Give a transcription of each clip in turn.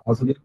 好，时间。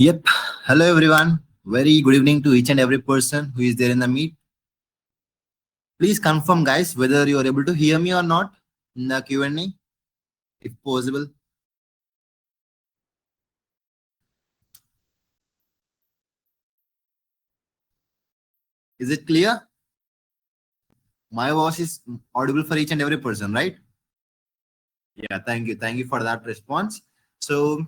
Yep. Hello, everyone. Very good evening to each and every person who is there in the meet. Please confirm, guys, whether you are able to hear me or not in the Q&A, if possible. Is it clear? My voice is audible for each and every person, right? Yeah, thank you. Thank you for that response. So,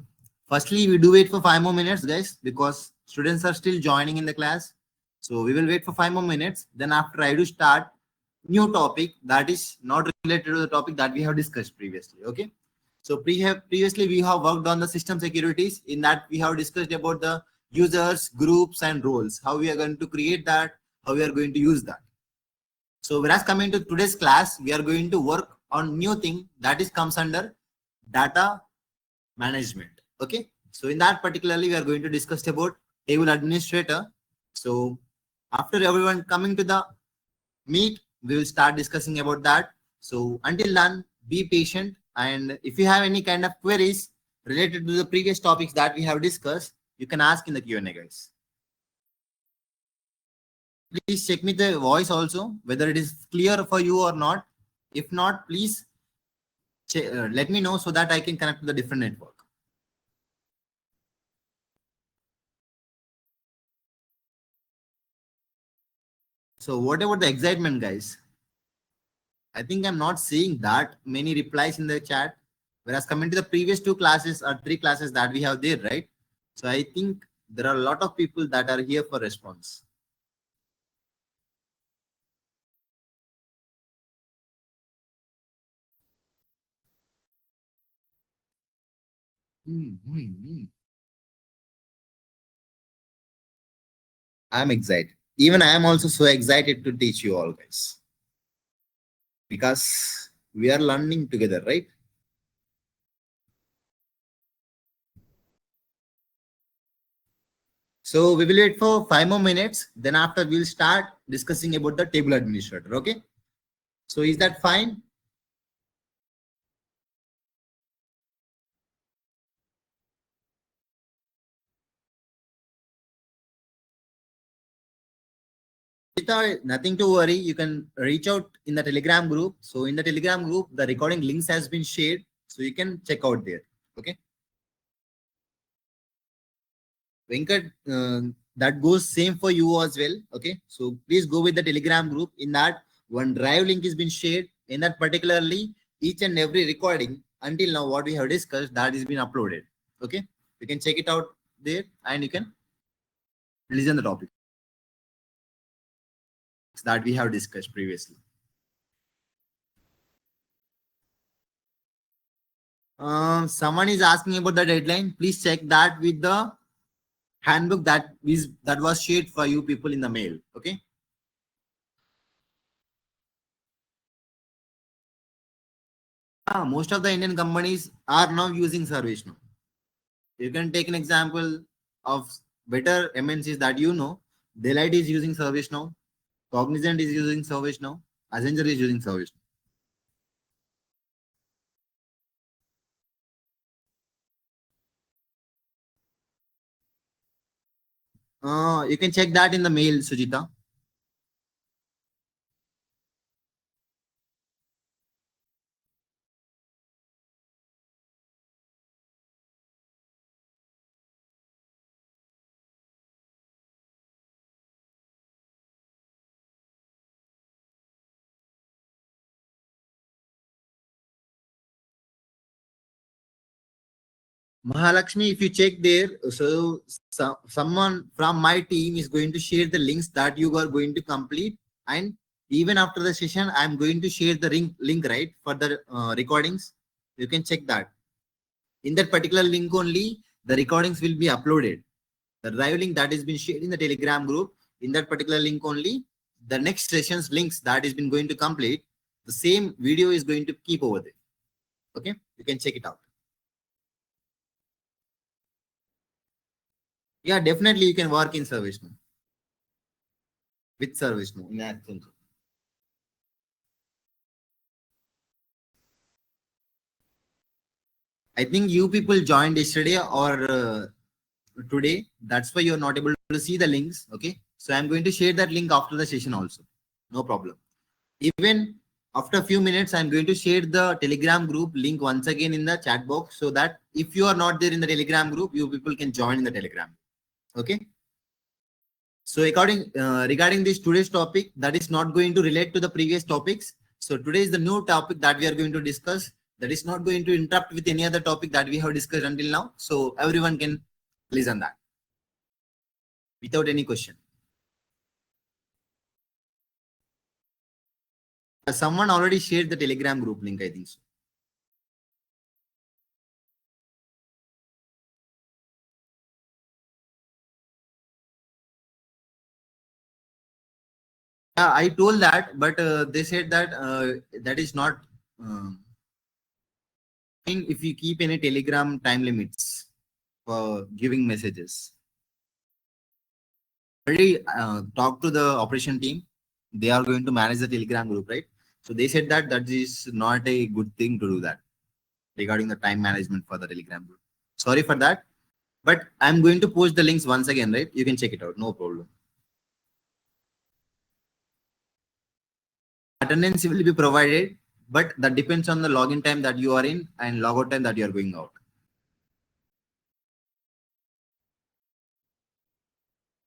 firstly, we do wait for 5 more minutes, guys, because students are still joining in the class. So, we will wait for 5 more minutes. Then, after I do start new topic that is not related to the topic that we have discussed previously. Okay. So, previously we have worked on the system securities. In that, we have discussed about the users, groups, and roles. How we are going to create that. How we are going to use that. So whereas coming to today's class, we are going to work on new thing that is comes under data management. Okay. So in that particularly, we are going to discuss about table administrator. So after everyone coming to the meet, we will start discussing about that. So until then, be patient. And if you have any kind of queries related to the previous topics that we have discussed, you can ask in the Q&A, guys. Please check me the voice also, whether it is clear for you or not. If not, please let me know so that I can connect to the different network. So what about the excitement, guys? I think I'm not seeing that many replies in the chat. Whereas coming to the previous two classes or three classes that we have there, right? So I think there are a lot of people that are here for response. I'm excited. Even I am also so excited to teach you all, guys, because we are learning together, right? So we will wait for 5 more minutes. Then after we'll start discussing about the table administrator. Okay. So is that fine? Nothing to worry. You can reach out in the Telegram group. So in the Telegram group, the recording links has been shared. So you can check out there. Okay. Venkat, that goes same for you as well. Okay. So please go with the Telegram group. In that, one drive link has been shared. In that particularly, each and every recording until now, what we have discussed, that is been uploaded. Okay. You can check it out there and you can listen the topic that we have discussed previously. Someone is asking about the deadline. Please check that with the handbook that was shared for you people in the mail. Okay. Most of the Indian companies are now using ServiceNow. You can take an example of better MNCs that you know. Deloitte is using ServiceNow. Cognizant is using ServiceNow. Accenture is using ServiceNow. You can check that in the mail, Sujita. Mahalakshmi, if you check there, so someone from my team is going to share the links that you are going to complete. And even after the session, I'm going to share the link right, for the recordings. You can check that. In that particular link only, the recordings will be uploaded. The drive link that has been shared in the Telegram group, in that particular link only, the next session's links that has been going to complete, the same video is going to keep over there. Okay, you can check it out. Yeah, definitely you can work in ServiceNow. With ServiceNow in Accenture. I think you people joined yesterday or today. That's why you're not able to see the links. Okay. So I'm going to share that link after the session also. No problem. Even after a few minutes, I'm going to share the Telegram group link once again in the chat box so that if you are not there in the Telegram group, you people can join in the Telegram. Okay. So regarding this today's topic, that is not going to relate to the previous topics. So today is the new topic that we are going to discuss. That is not going to interrupt with any other topic that we have discussed until now. So everyone can listen that without any question. Someone already shared the Telegram group link, I think so. Yeah, I told that, but they said that that is not if you keep any Telegram time limits for giving messages. Already talk to the operation team. They are going to manage the Telegram group, right? So they said that that is not a good thing to do that regarding the time management for the Telegram group. Sorry for that, but I'm going to post the links once again, right? You can check it out, no problem. Attendance will be provided, but that depends on the login time that you are in and logout time that you are going out.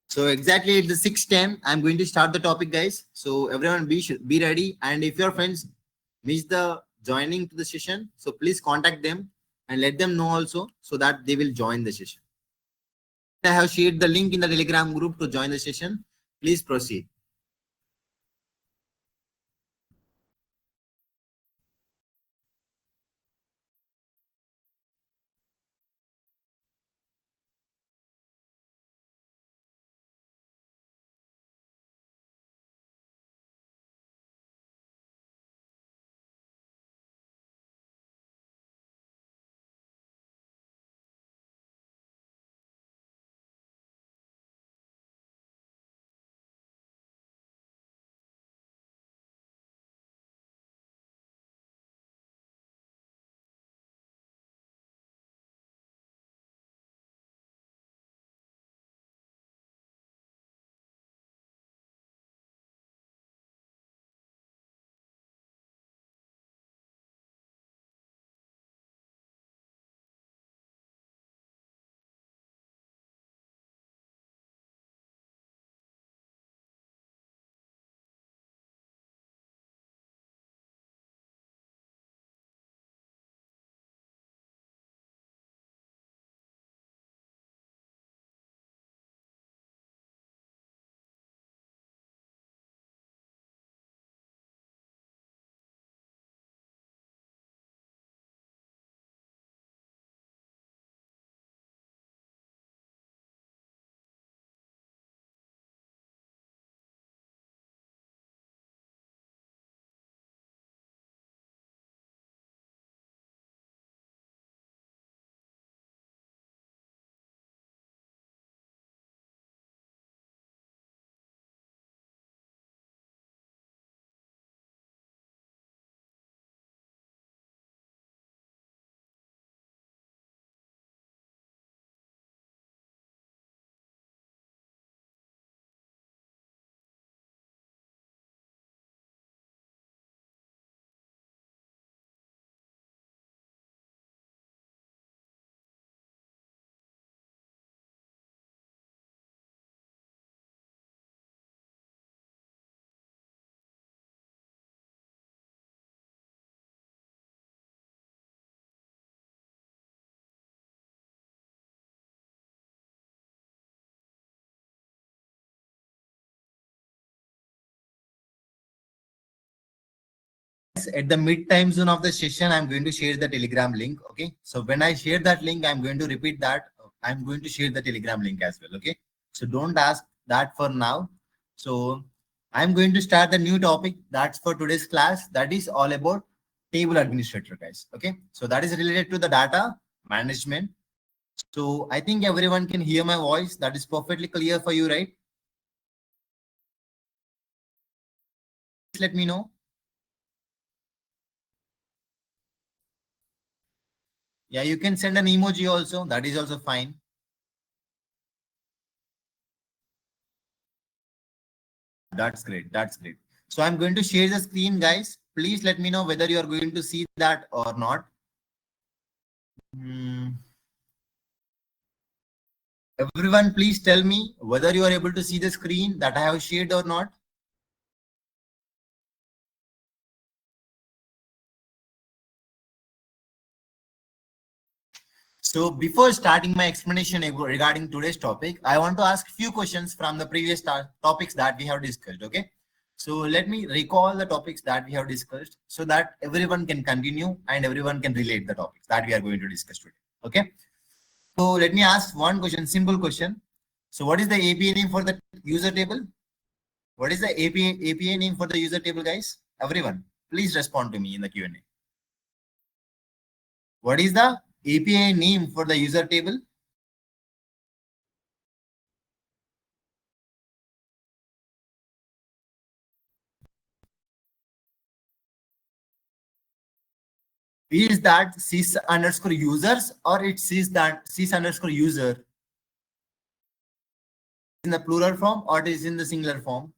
So exactly at the 6:10, I'm going to start the topic, guys. So everyone be ready. And if your friends miss the joining to the session, so please contact them and let them know also so that they will join the session. I have shared the link in the Telegram group to join the session. Please proceed. At the mid time zone of the session, I'm going to share the Telegram link. Okay. So when I share that link, I'm going to repeat that. I'm going to share the Telegram link as well. Okay. So don't ask that for now. So I'm going to start the new topic. That's for today's class. That is all about table administrator, guys. Okay. So that is related to the data management. So I think everyone can hear my voice. That is perfectly clear for you, right? Please let me know. Yeah, you can send an emoji also. That is also fine. That's great. That's great. So I'm going to share the screen, guys. Please let me know whether you are going to see that or not. Everyone, please tell me whether you are able to see the screen that I have shared or not. So before starting my explanation regarding today's topic, I want to ask few questions from the previous topics that we have discussed. Okay. So let me recall the topics that we have discussed so that everyone can continue and everyone can relate the topics that we are going to discuss today. Okay. So let me ask one question, simple question. So what is the API name for the user table? What is the API name for the user table, guys? Everyone, please respond to me in the Q&A. What is the API name for the user table? Is that sys underscore users or it says that sys underscore user in the plural form or it is in the singular form?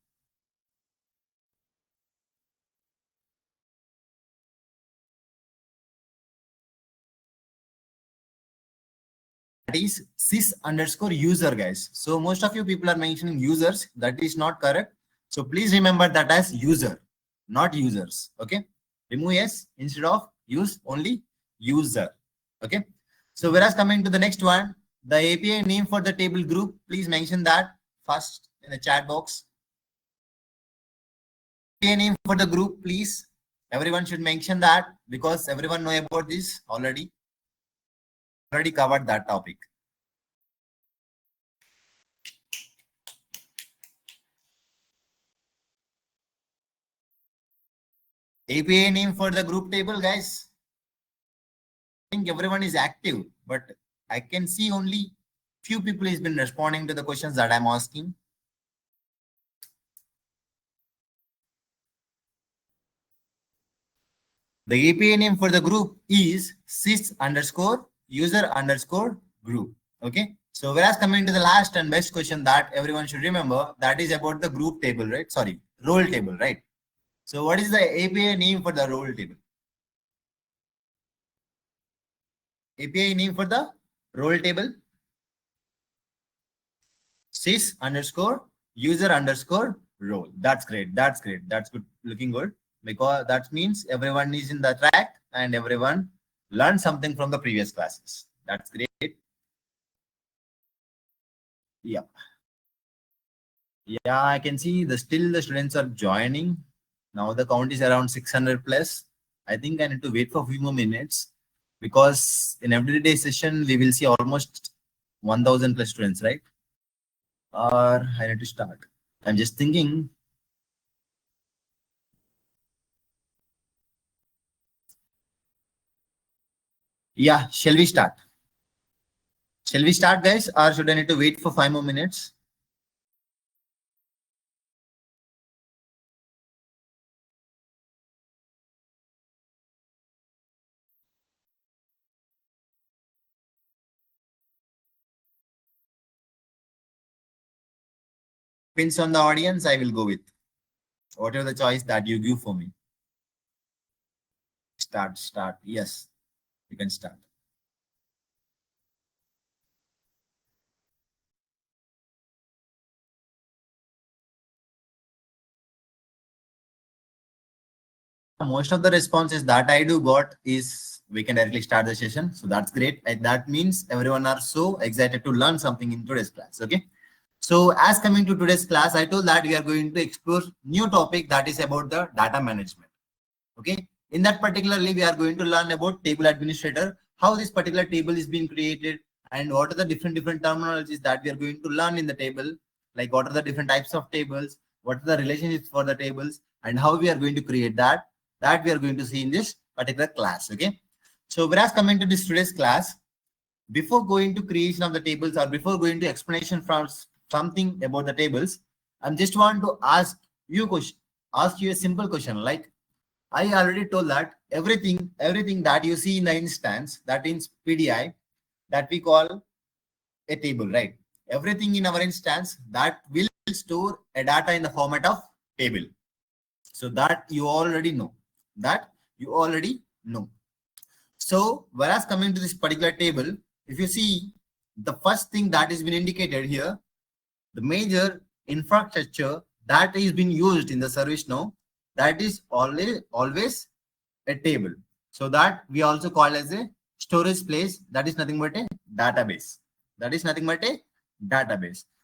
That is sys underscore user, guys. So most of you people are mentioning users. That is not correct. So please remember that as user, not users. Okay. Remove yes instead of use only user. Okay. So whereas coming to the next one, the API name for the table group, please mention that first in the chat box. API name for the group, please. Everyone should mention that because everyone know about this already. Already covered that topic. API name for the group table, guys. I think everyone is active, but I can see only few people has been responding to the questions that I'm asking. The API name for the group is sys underscore user underscore group. Okay. So whereas coming to the last and best question that everyone should remember, that is about the group table, right? Sorry, role table, right? So what is the API name for the role table? API name for the role table? Sys underscore user underscore role. That's great. That's great. That's good. Looking good because that means everyone is in the track and everyone learned something from the previous classes. That's great. Yeah. Yeah, I can see still the students are joining. Now the count is around 600 plus. I think I need to wait for a few more minutes because in everyday session we will see almost 1000 plus students, right? Or I need to start. I'm just thinking. Yeah, shall we start? Shall we start, guys, or should I need to wait for 5 more minutes? Depends on the audience, I will go with whatever the choice that you give for me. Start. Yes, you can start. Most of the responses that I do got is we can directly start the session. So that's great. And that means everyone are so excited to learn something in today's class. Okay. So as coming to today's class, I told that we are going to explore new topic that is about the data management. Okay. In that particularly, we are going to learn about table administrator, how this particular table is being created and what are the different terminologies that we are going to learn in the table, like what are the different types of tables, what are the relationships for the tables and how we are going to create that we are going to see in this particular class. Okay. So whereas coming to this today's class, before going to creation of the tables or before going to explanation from something about the tables, I'm just want to ask you a simple question. Like I already told that everything that you see in the instance, that means PDI, that we call a table, right? Everything in our instance that will store a data in the format of table. So that you already know. So whereas coming to this particular table, if you see the first thing that has been indicated here, the major infrastructure that is being used in the ServiceNow, that is always a table. So that we also call as a storage place. That is nothing but a database.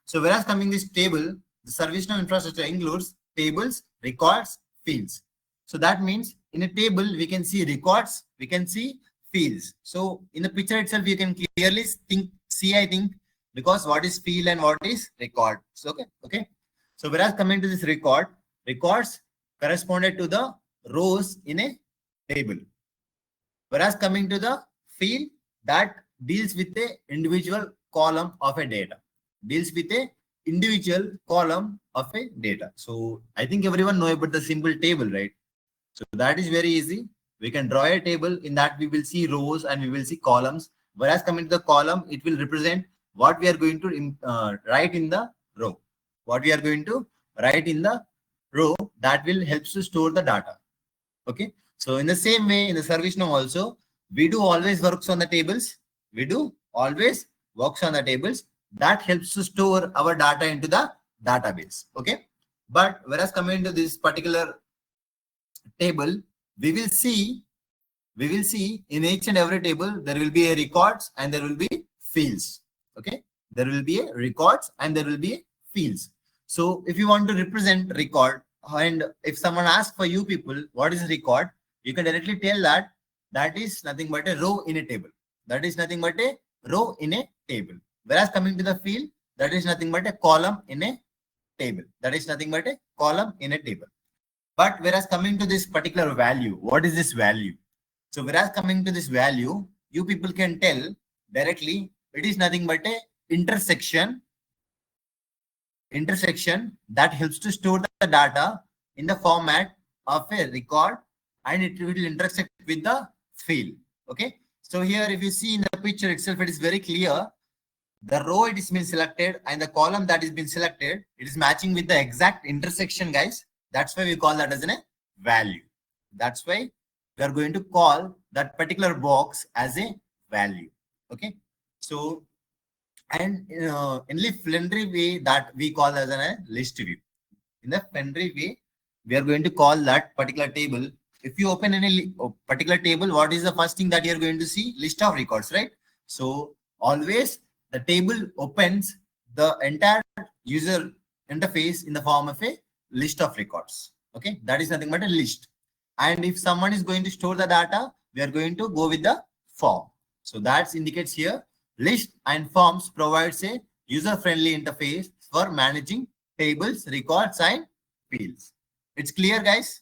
So whereas coming this table, the ServiceNow infrastructure includes tables, records, fields. So that means in a table, we can see records, we can see fields. So in the picture itself, you can clearly see, I think, because what is field and what is record. So, okay. So whereas coming to this records corresponded to the rows in a table. Whereas coming to the field, that deals with the individual column of a data. So I think everyone know about the simple table, right? So that is very easy. We can draw a table. In that we will see rows and we will see columns. Whereas coming to the column, it will represent what we are going to write in the row. That will help to store the data. Okay. So in the same way, in the ServiceNow also, we do always works on the tables. That helps to store our data into the database. Okay. But whereas coming to this particular table, we will see in each and every table, there will be a records and there will be fields. Okay. There will be a records and there will be a fields. So if you want to represent record, and if someone asks for you people, what is record? You can directly tell that is nothing but a row in a table. Whereas coming to the field, that is nothing but a column in a table. But whereas coming to this particular value, what is this value? So whereas coming to this value, you people can tell directly it is nothing but a intersection that helps to store the data in the format of a record, and it will intersect with the field. Okay. So here, if you see in the picture itself, it is very clear. The row it is been selected and the column that is been selected, it is matching with the exact intersection, guys. That's why we call that as a value. That's why we are going to call that particular box as a value. Okay. So, and in the Flendry way, that we call as a list view. In the Flendry way, we are going to call that particular table. If you open any particular table, what is the first thing that you are going to see? List of records, right? So always the table opens the entire user interface in the form of a list of records. Okay, that is nothing but a list. And if someone is going to store the data, we are going to go with the form. So that indicates here, list and forms provides a user-friendly interface for managing tables, records, and fields. It's clear, guys?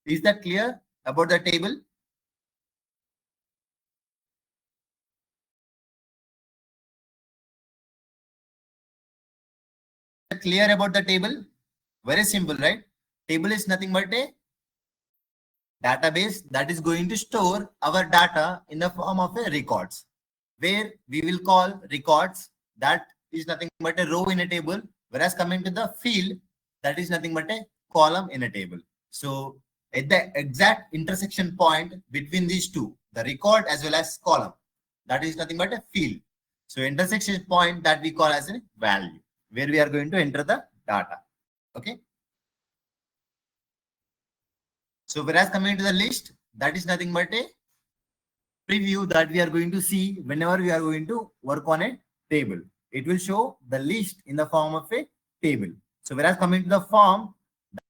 Is that clear about the table? Clear about the table? Very simple, right? Table is nothing but a database that is going to store our data in the form of a records, where we will call records, that is nothing but a row in a table, whereas coming to the field, that is nothing but a column in a table. So at the exact intersection point between these two, the record as well as column, that is nothing but a field. So intersection point that we call as a value, where we are going to enter the data. Okay. So whereas coming to the list, that is nothing but a preview that we are going to see whenever we are going to work on a table. It will show the list in the form of a table. So whereas coming to the form,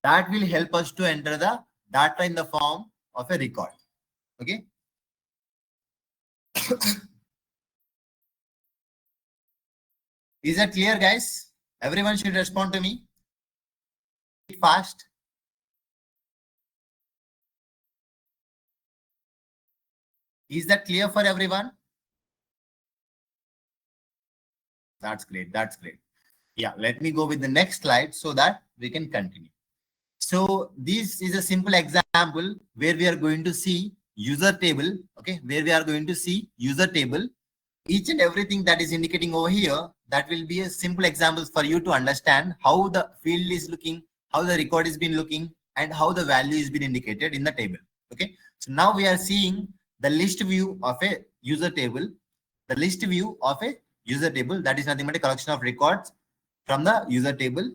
that will help us to enter the data in the form of a record. Okay. Is that clear, guys? Everyone should respond to me fast. Is that clear for everyone? That's great. That's great. Yeah, let me go with the next slide so that we can continue. So this is a simple example where we are going to see user table. Okay, where we are going to see user table. each and everything that is indicating over here, that will be a simple examples for you to understand how the field is looking, how the record is been looking, and how the value is been indicated in the table. Okay. So now we are seeing the list view of a user table. The list view of a user table, that is nothing but a collection of records from the user table.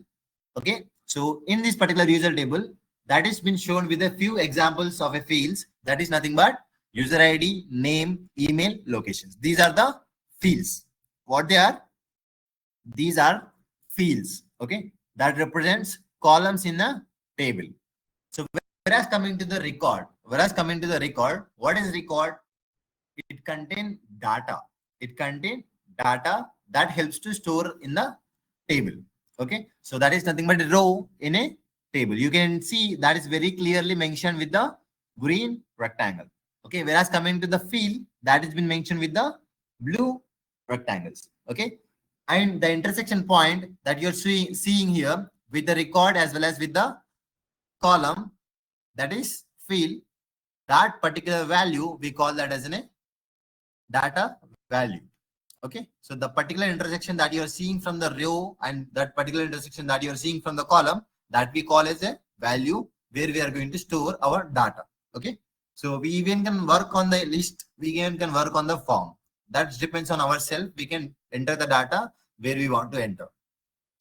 Okay. So in this particular user table, that has been shown with a few examples of a fields, that is nothing but user ID, name, email, locations. These are the fields. What they are? These are fields. Okay. That represents columns in a table. So whereas coming to the record, what is record? It contains data. It contains data that helps to store in the table. Okay. So that is nothing but a row in a table. You can see that is very clearly mentioned with the green rectangle. Okay. Whereas coming to the field, that has been mentioned with the blue rectangles. Okay. And the intersection point that you're seeing here with the record as well as with the column, that is field, that particular value, we call that as a data value. Okay. So the particular intersection that you're seeing from the row and that particular intersection that you're seeing from the column, that we call as a value where we are going to store our data. Okay. So we even can work on the list. We even can work on the form. That depends on ourselves. We can enter the data where we want to enter.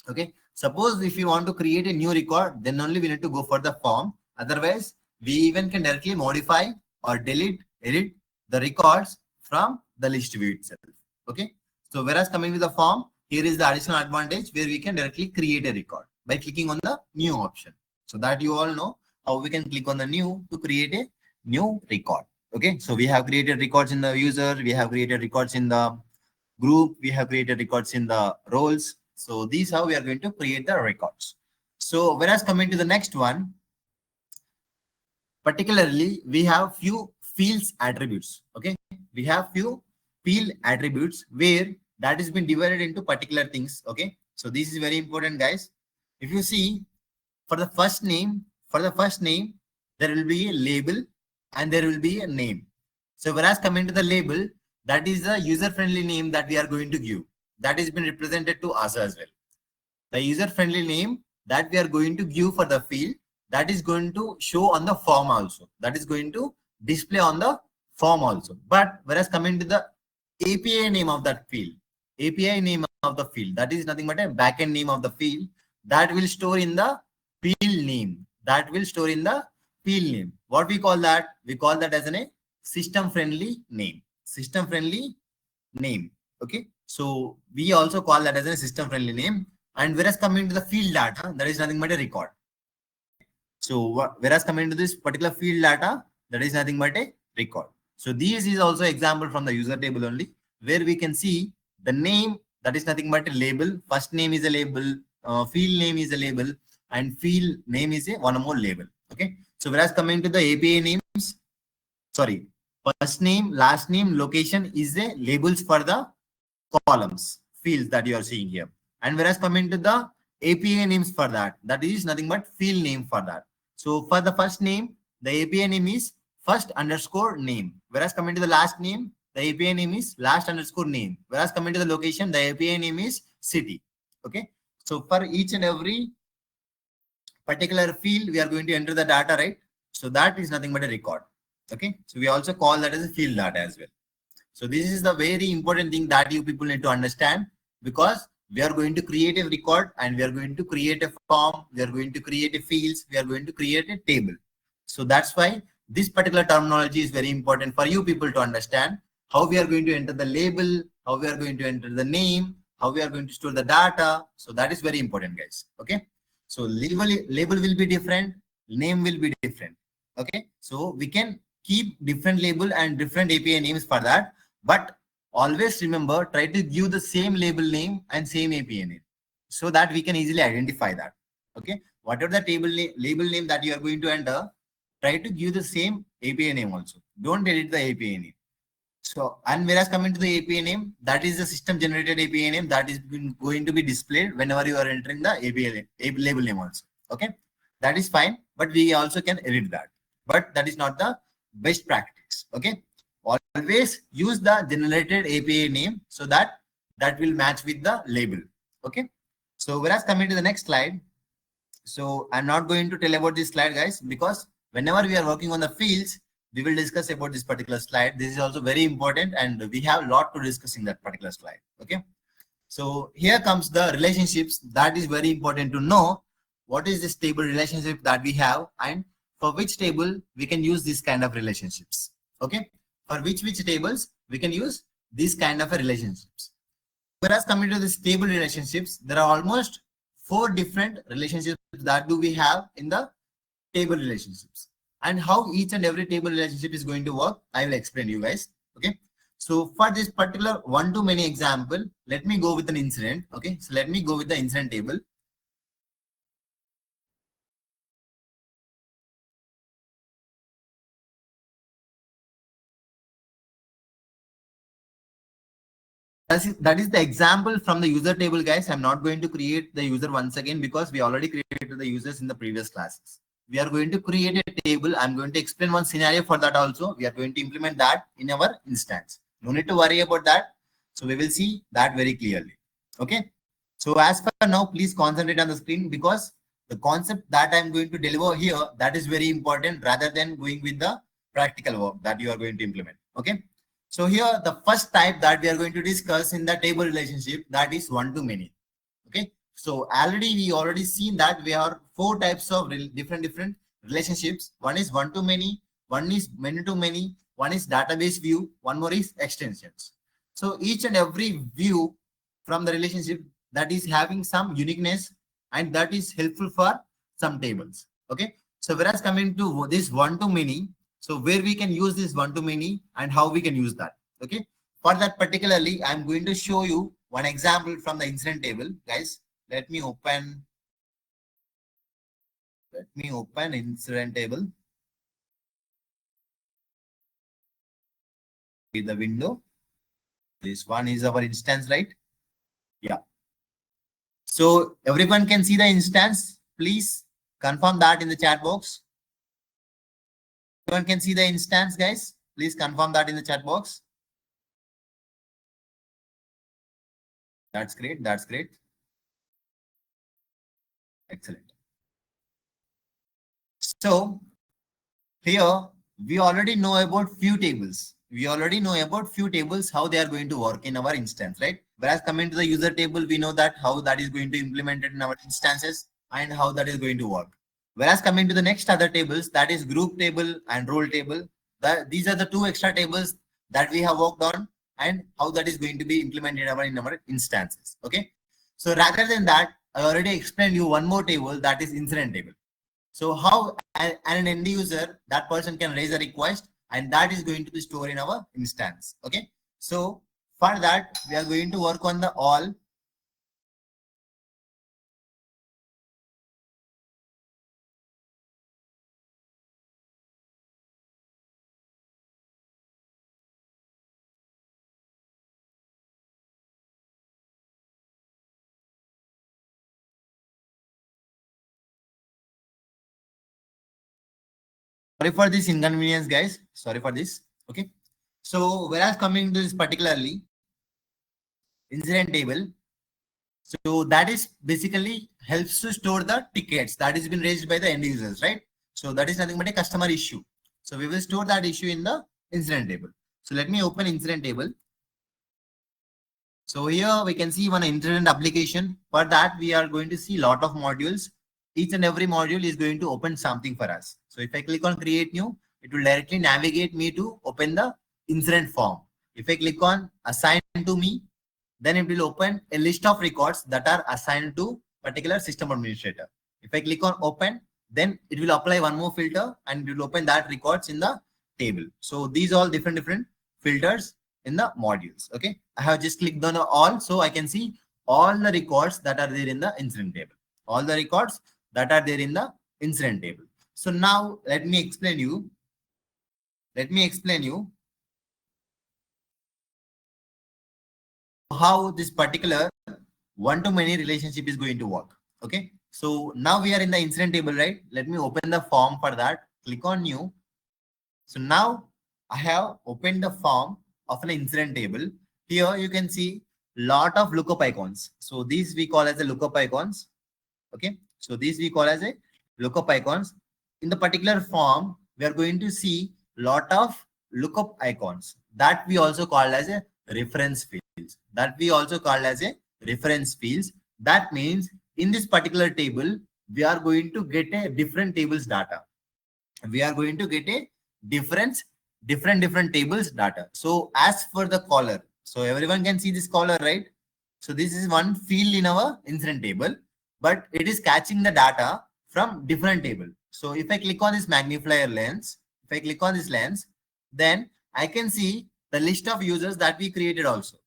Okay. Suppose if you want to create a new record, then only we need to go for the form. Otherwise, we even can directly modify or delete, edit the records from the list view itself. Okay. So whereas coming to the form, here is the additional advantage where we can directly create a record by clicking on the new option. So that you all know how we can click on the new to create a new record. Okay. So we have created records in the user. We have created records in the group. We have created records in the roles. So these how we are going to create the records. So whereas coming to the next one, particularly we have few fields attributes. Okay. We have few field attributes where that has been divided into particular things. Okay. So this is very important, guys. If you see for the first name, there will be a label and there will be a name. So whereas coming to the label, that is the user-friendly name that we are going to give. That has been represented to us as well. The user-friendly name that we are going to give for the field, that is going to show on the form also. That is going to display on the form also. But whereas coming to the API name of that field, API name of the field, that is nothing but a backend name of the field that will store in the field name. That will store in the field name. What we call that? We call that as a system-friendly name. System-friendly name. Okay. So we also call that as a system-friendly name. And whereas coming to the field data, that is nothing but a record. So whereas coming to this particular field data, that is nothing but a record. So this is also example from the user table only, where we can see the name, that is nothing but a label. First name is a label, field name is a label, and field name is a one more label. Okay. So whereas coming to the API names, sorry, first name, last name, location is the labels for the columns, fields that you are seeing here. And whereas coming to the API names for that, that is nothing but field name for that. So for the first name, the API name is first underscore name. Whereas coming to the last name, the API name is last underscore name. Whereas coming to the location, the API name is city. Okay. So for each and every particular field, we are going to enter the data, right? So that is nothing but a record. Okay. So we also call that as a field data as well. So this is the very important thing that you people need to understand, because we are going to create a record and we are going to create a form. We are going to create a fields. We are going to create a table. So that's why this particular terminology is very important for you people to understand how we are going to enter the label, how we are going to enter the name, how we are going to store the data. So that is very important, guys. Okay. So label will be different. Name will be different. Okay. So we can keep different label and different API names for that. But always remember, try to give the same label name and same API name so that we can easily identify that. Okay. Whatever the label name that you are going to enter, try to give the same API name also. Don't edit the API name. So, and whereas coming to the API name, that is the system generated API name that is going to be displayed whenever you are entering the API label name also. Okay. That is fine, but we also can edit that. But that is not the best practice. Okay. always use the generated API name so that that will match with the label. Okay. So whereas coming to the next slide, so I'm not going to tell about this slide, guys, because whenever we are working on the fields, we will discuss about this particular slide. This is also very important and we have a lot to discuss in that particular slide. Okay. So here comes the relationships. That is very important to know what is this table relationship that we have and for which table we can use this kind of relationships. Okay. For which tables we can use this kind of relationships. Whereas coming to this table relationships, there are almost 4 different relationships that do we have in the table relationships. And how each and every table relationship is going to work, I will explain you guys. Okay. So for this particular one-to-many example, let me go with an incident. Okay. So let me go with the incident table. That is the example from the user table, guys. I'm not going to create the user once again because we already created the users in the previous classes. We are going to create a table. I'm going to explain one scenario for that also. We are going to implement that in our instance. No need to worry about that. So we will see that very clearly. Okay. So as for now, please concentrate on the screen because the concept that I'm going to deliver here, that is very important rather than going with the practical work that you are going to implement. Okay. So here the first type that we are going to discuss in the table relationship, that is one-to-many. Okay. So we already seen that we have 4 types of different relationships. One is one-to-many, one is many-to-many, one is database view, one more is extensions. So each and every view from the relationship that is having some uniqueness and that is helpful for some tables. Okay. So whereas coming to this one-to-many, so where we can use this one-to-many and how we can use that. Okay. For that particularly, I'm going to show you one example from the incident table, guys. Let me open incident table. In the window. This one is our instance, right? Yeah. So everyone can see the instance. Please confirm that in the chat box. Everyone can see the instance, guys. Please confirm that in the chat box. That's great. That's great. Excellent. So here we already know about few tables. We already know about few tables, how they are going to work in our instance, right? Whereas coming to the user table, we know that how that is going to implement it in our instances and how that is going to work. Whereas coming to the next other tables, that is group table and role table. These are the 2 extra tables that we have worked on and how that is going to be implemented in our instances. Okay. So rather than that, I already explained you one more table, that is incident table. So how an end user, that person can raise a request and that is going to be stored in our instance. Okay. So for that, we are going to work on the all. Sorry for this inconvenience, guys. Sorry for this. Okay. So whereas coming to this particularly incident table, so that is basically helps to store the tickets that has been raised by the end users, right? So that is nothing but a customer issue. So we will store that issue in the incident table. So let me open incident table. So here we can see one incident application. For that, we are going to see a lot of modules. Each and every module is going to open something for us. So if I click on create new, it will directly navigate me to open the incident form. If I click on assign to me, then it will open a list of records that are assigned to particular system administrator. If I click on open, then it will apply one more filter and it will open that records in the table. So these all different filters in the modules. Okay. I have just clicked on all, so I can see all the records that are there in the incident table. All the records that are there in the incident table. So now let me explain you. How this particular one-to-many relationship is going to work. Okay. So now we are in the incident table, right? Let me open the form for that. Click on new. So now I have opened the form of an incident table. Here you can see lot of lookup icons. So these we call as the lookup icons. Okay. So these we call as a lookup icons. In the particular form, we are going to see lot of lookup icons that we also call as a reference fields. That we also call as a reference fields. That means in this particular table, we are going to get a different tables data. We are going to get a different tables data. So as for the caller, so everyone can see this caller, right? So this is one field in our incident table, but it is catching the data from different table. So if I click on this magnifier lens, if I click on this lens, then I can see the list of users that we created also.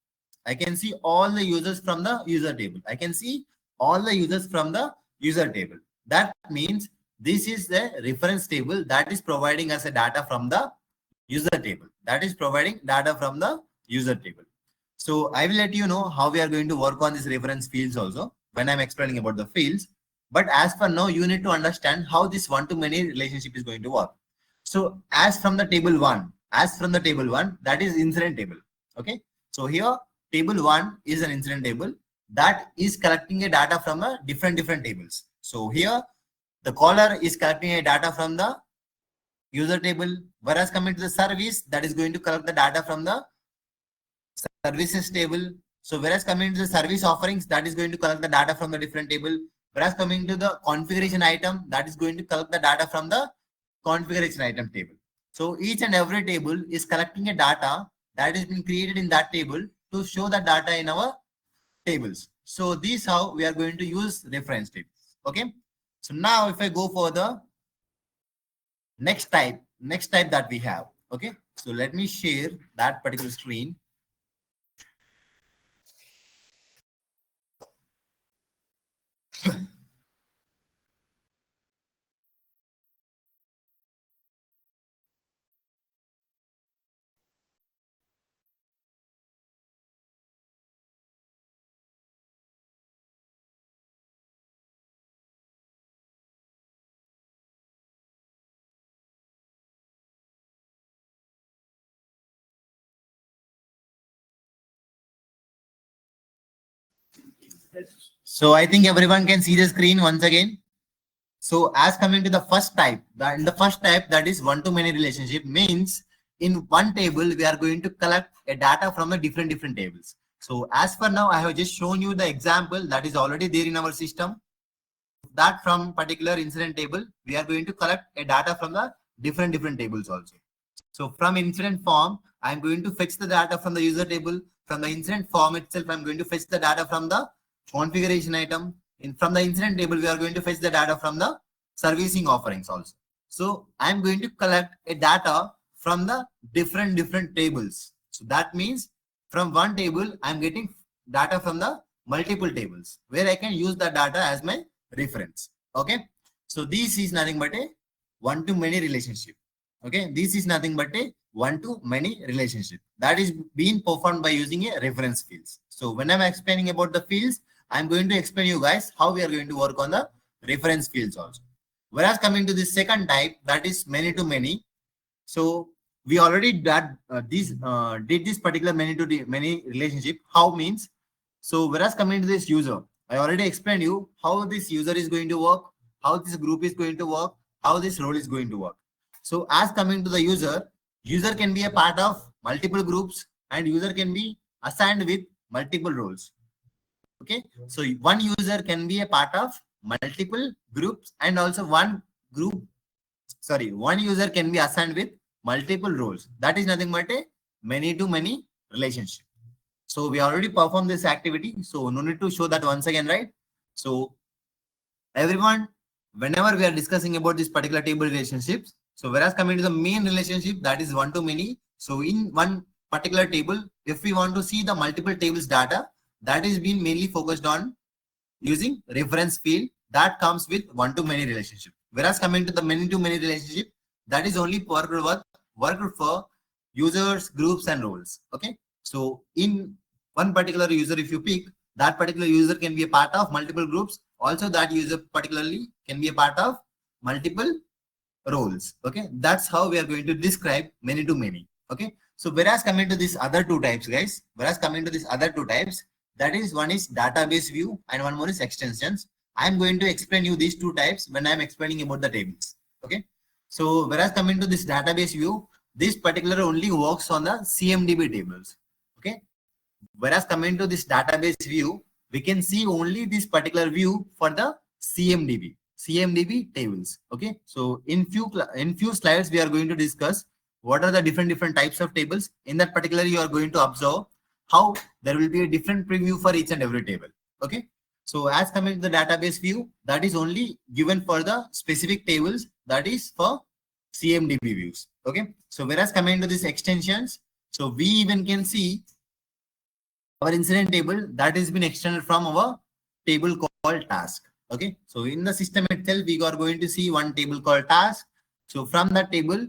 I can see all the users from the user table. I can see all the users from the user table. That means this is the reference table that is providing us a data from the user table. That is providing data from the user table. So I will let you know how we are going to work on these reference fields also when I'm explaining about the fields. But as for now, you need to understand how this one-to-many relationship is going to work. So as from the table one, that is incident table. Okay. So here table one is an incident table that is collecting a data from a different tables. So here the caller is collecting a data from the user table, whereas coming to the service, that is going to collect the data from the services table. So whereas coming to the service offerings, that is going to collect the data from the different table. Whereas coming to the configuration item, that is going to collect the data from the configuration item table. So each and every table is collecting a data that has been created in that table to show the data in our tables. So this is how we are going to use reference tables. Okay. So now if I go for the next type that we have. Okay. So let me share that particular screen. So I think everyone can see the screen once again. So as coming to the first type, in the first type, that is one-to-many relationship, means in one table, we are going to collect a data from the different tables. So as for now, I have just shown you the example that is already there in our system. That from particular incident table, we are going to collect a data from the different tables also. So from incident form, I'm going to fetch the data from the user table. From the incident form itself, I'm going to fetch the data from the configuration item. From the incident table, we are going to fetch the data from the servicing offerings also. So I'm going to collect a data from the different tables. So that means from one table, I'm getting data from the multiple tables where I can use the data as my reference. Okay. So this is nothing but a one-to-many relationship. Okay. This is nothing but a one-to-many relationship that is being performed by using a reference fields. So when I'm explaining about the fields, I'm going to explain you guys how we are going to work on the reference fields also. Whereas coming to the second type, that is many-to-many. So we already did this particular many-to-many relationship. How means? So whereas coming to this user, I already explained you how this user is going to work, how this group is going to work, how this role is going to work. So as coming to the user can be a part of multiple groups and user can be assigned with multiple roles. Okay. So one user can be a part of multiple groups and also one user can be assigned with multiple roles. That is nothing but a many-to-many relationship. So we already performed this activity. So no need to show that once again, right? So everyone, whenever we are discussing about this particular table relationships, so whereas coming to the main relationship, that is one-to-many. So in one particular table, if we want to see the multiple tables data, that is being mainly focused on using reference field that comes with one-to-many relationship. Whereas coming to the many-to-many relationship, that is only worked for users, groups, and roles. Okay. So in one particular user, if you pick, that particular user can be a part of multiple groups. Also, that user particularly can be a part of multiple roles. Okay, that's how we are going to describe many to many. Okay, so whereas coming to these other two types, guys, that is, one is database view and one more is extensions. I'm going to explain you these two types when I'm explaining about the tables. Okay, so whereas coming to this database view, this particular only works on the CMDB tables. Okay, whereas coming to this database view, we can see only this particular view for the CMDB tables. Okay, so in few slides we are going to discuss what are the different types of tables. In that particular, you are going to observe how there will be a different preview for each and every table. Okay, so as coming to the database view, that is only given for the specific tables, that is for CMDB views. Okay, so whereas coming to these extensions, so we even can see our incident table that has been extended from our table called task. Okay, so in the system itself, we are going to see one table called task. So from that table,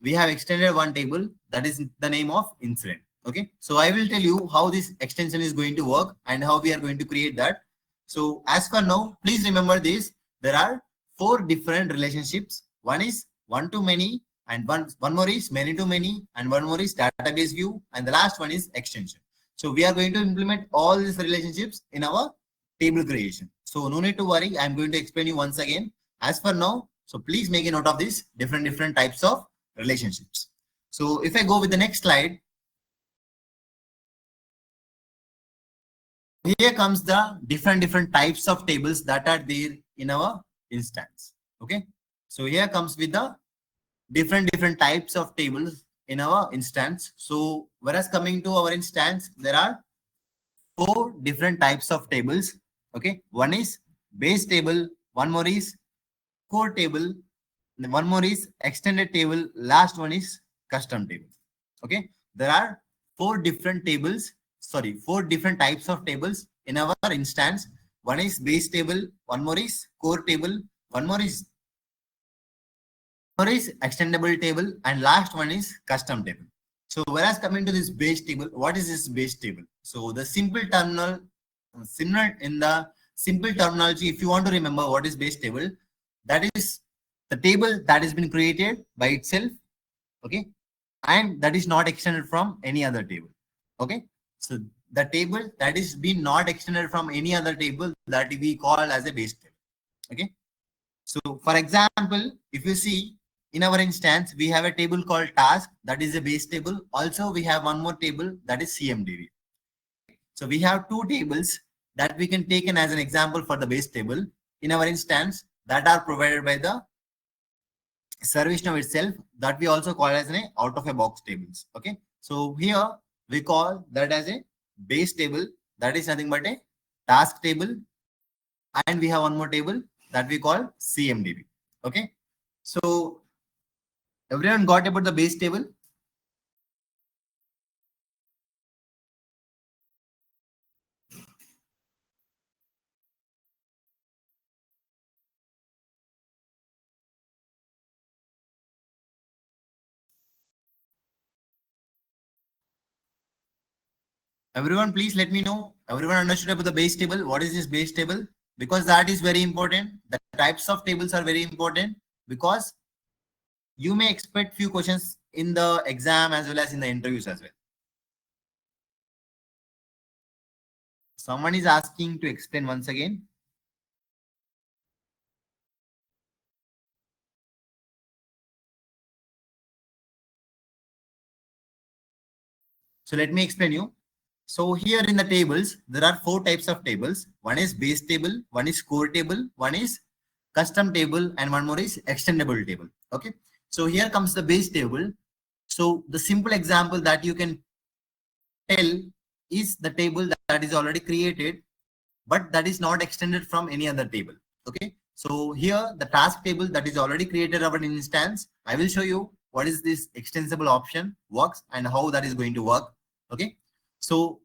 we have extended one table that is the name of incident. Okay, so I will tell you how this extension is going to work and how we are going to create that. So as for now, please remember this. There are 4 different relationships. One is one to many, and one more is many to many, and one more is database view, and the last one is extension. So we are going to implement all these relationships in our table creation. So no need to worry. I'm going to explain you once again. As for now, so please make a note of this different types of relationships. So if I go with the next slide, here comes the different types of tables that are there in our instance. Okay, so here comes with the different types of tables in our instance. So whereas coming to our instance, there are 4 different types of tables. Okay, one is base table, one more is core table, one more is extended table, last one is custom table. Okay, there are 4 different types of tables in our instance. One is base table, one more is core table, one more is extendable table, and last one is custom table. So whereas coming to this base table, what is this base table? So the simple terminal, similar in the simple terminology, if you want to remember what is base table, that is the table that has been created by itself. Okay, and that is not extended from any other table. Okay, so the table that is been not extended from any other table, that we call as a base table. Okay, so for example, if you see in our instance, we have a table called task, that is a base table. Also, we have one more table, that is CMDB. So we have 2 tables that we can take in as an example for the base table in our instance, that are provided by the ServiceNow itself, that we also call as an out of a box tables. Okay, so here we call that as a base table, that is nothing but a task table, and we have one more table that we call CMDB. Okay, so everyone got about the base table? Everyone, please let me know. Everyone understood about the base table? What is this base table? Because that is very important. The types of tables are very important, because you may expect few questions in the exam as well as in the interviews as well. Someone is asking to explain once again. So let me explain you. So here in the tables, there are 4 types of tables. One is base table, one is core table, one is custom table, and one more is extendable table. Okay, so here comes the base table. So the simple example that you can tell is the table that is already created, but that is not extended from any other table. Okay, so here the task table that is already created of an instance, I will show you what is this extensible option works and how that is going to work. Okay, so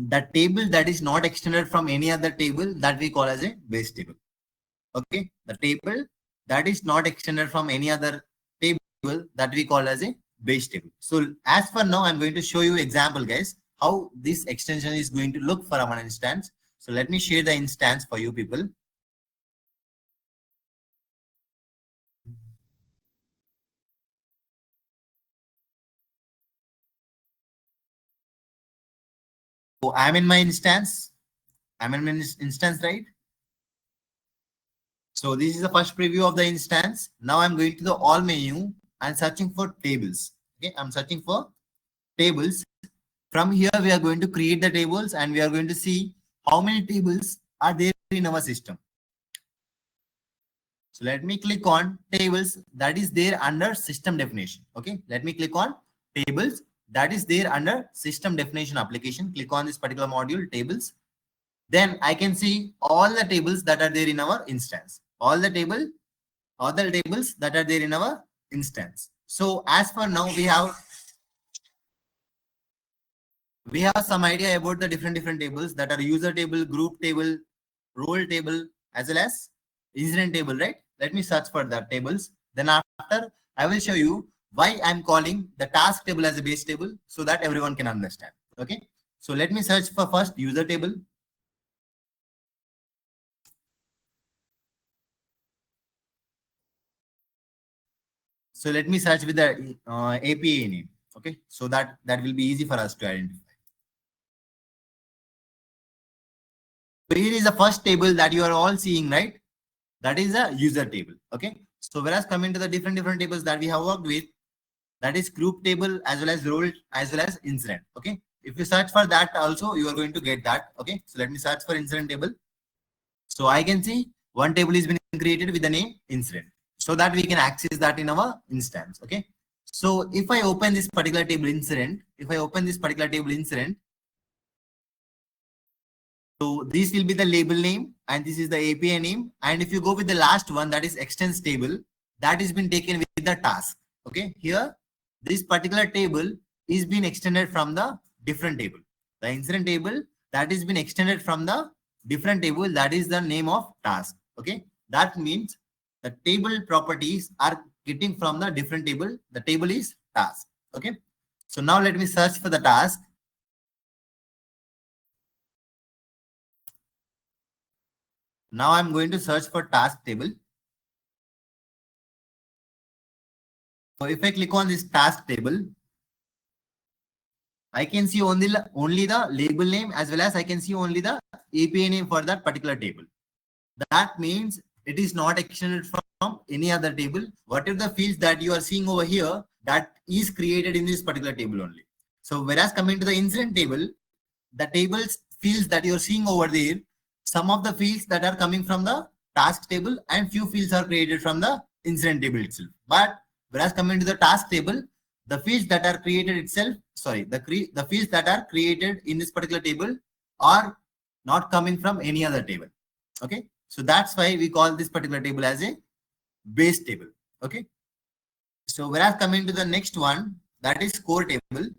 the table that is not extended from any other table, that we call as a base table. Okay, the table that is not extended from any other table, that we call as a base table. So as for now, I'm going to show you example, guys, how this extension is going to look for our instance. So let me share the instance for you people. I'm in my instance. I'm in my instance, right? So this is the first preview of the instance. Now I'm going to the all menu and searching for tables. Okay, I'm searching for tables. From here, we are going to create the tables and we are going to see how many tables are there in our system. So let me click on tables that is there under system definition. Okay, let me click on tables that is there under system definition application. Click on this particular module tables. Then I can see all the tables that are there in our instance. All the tables that are there in our instance. So as for now, we have some idea about the different tables that are user table, group table, role table, as well as incident table, right? Let me search for that tables. Then after, I will show you why I'm calling the task table as a base table so that everyone can understand. Okay. So let me search for first user table. So let me search with the API name. Okay. So that will be easy for us to identify. So here is the first table that you are all seeing, right? That is a user table. Okay. So whereas coming to the different tables that we have worked with, that is group table as well as role as well as incident. Okay. If you search for that also, you are going to get that. Okay. So let me search for incident table. So I can see one table is being created with the name incident so that we can access that in our instance. Okay. So if I open this particular table incident, so this will be the label name and this is the API name. And if you go with the last one, that is extends table, that has been taken with the task. Okay. Here, this particular table is being extended from the different table. The incident table that is been extended from the different table, that is the name of task. Okay. That means the table properties are getting from the different table. The table is task. Okay. So now let me search for the task. Now I'm going to search for task table. So if I click on this task table, I can see only the label name as well as I can see only the API name for that particular table. That means it is not extended from any other table. Whatever the fields that you are seeing over here, that is created in this particular table only. So whereas coming to the incident table, the tables fields that you're seeing over there, some of the fields that are coming from the task table and few fields are created from the incident table itself. But whereas coming to the task table, the fields that are created itself, the fields that are created in this particular table are not coming from any other table. Okay. So that's why we call this particular table as a base table. Okay. So whereas coming to the next one, that is core table.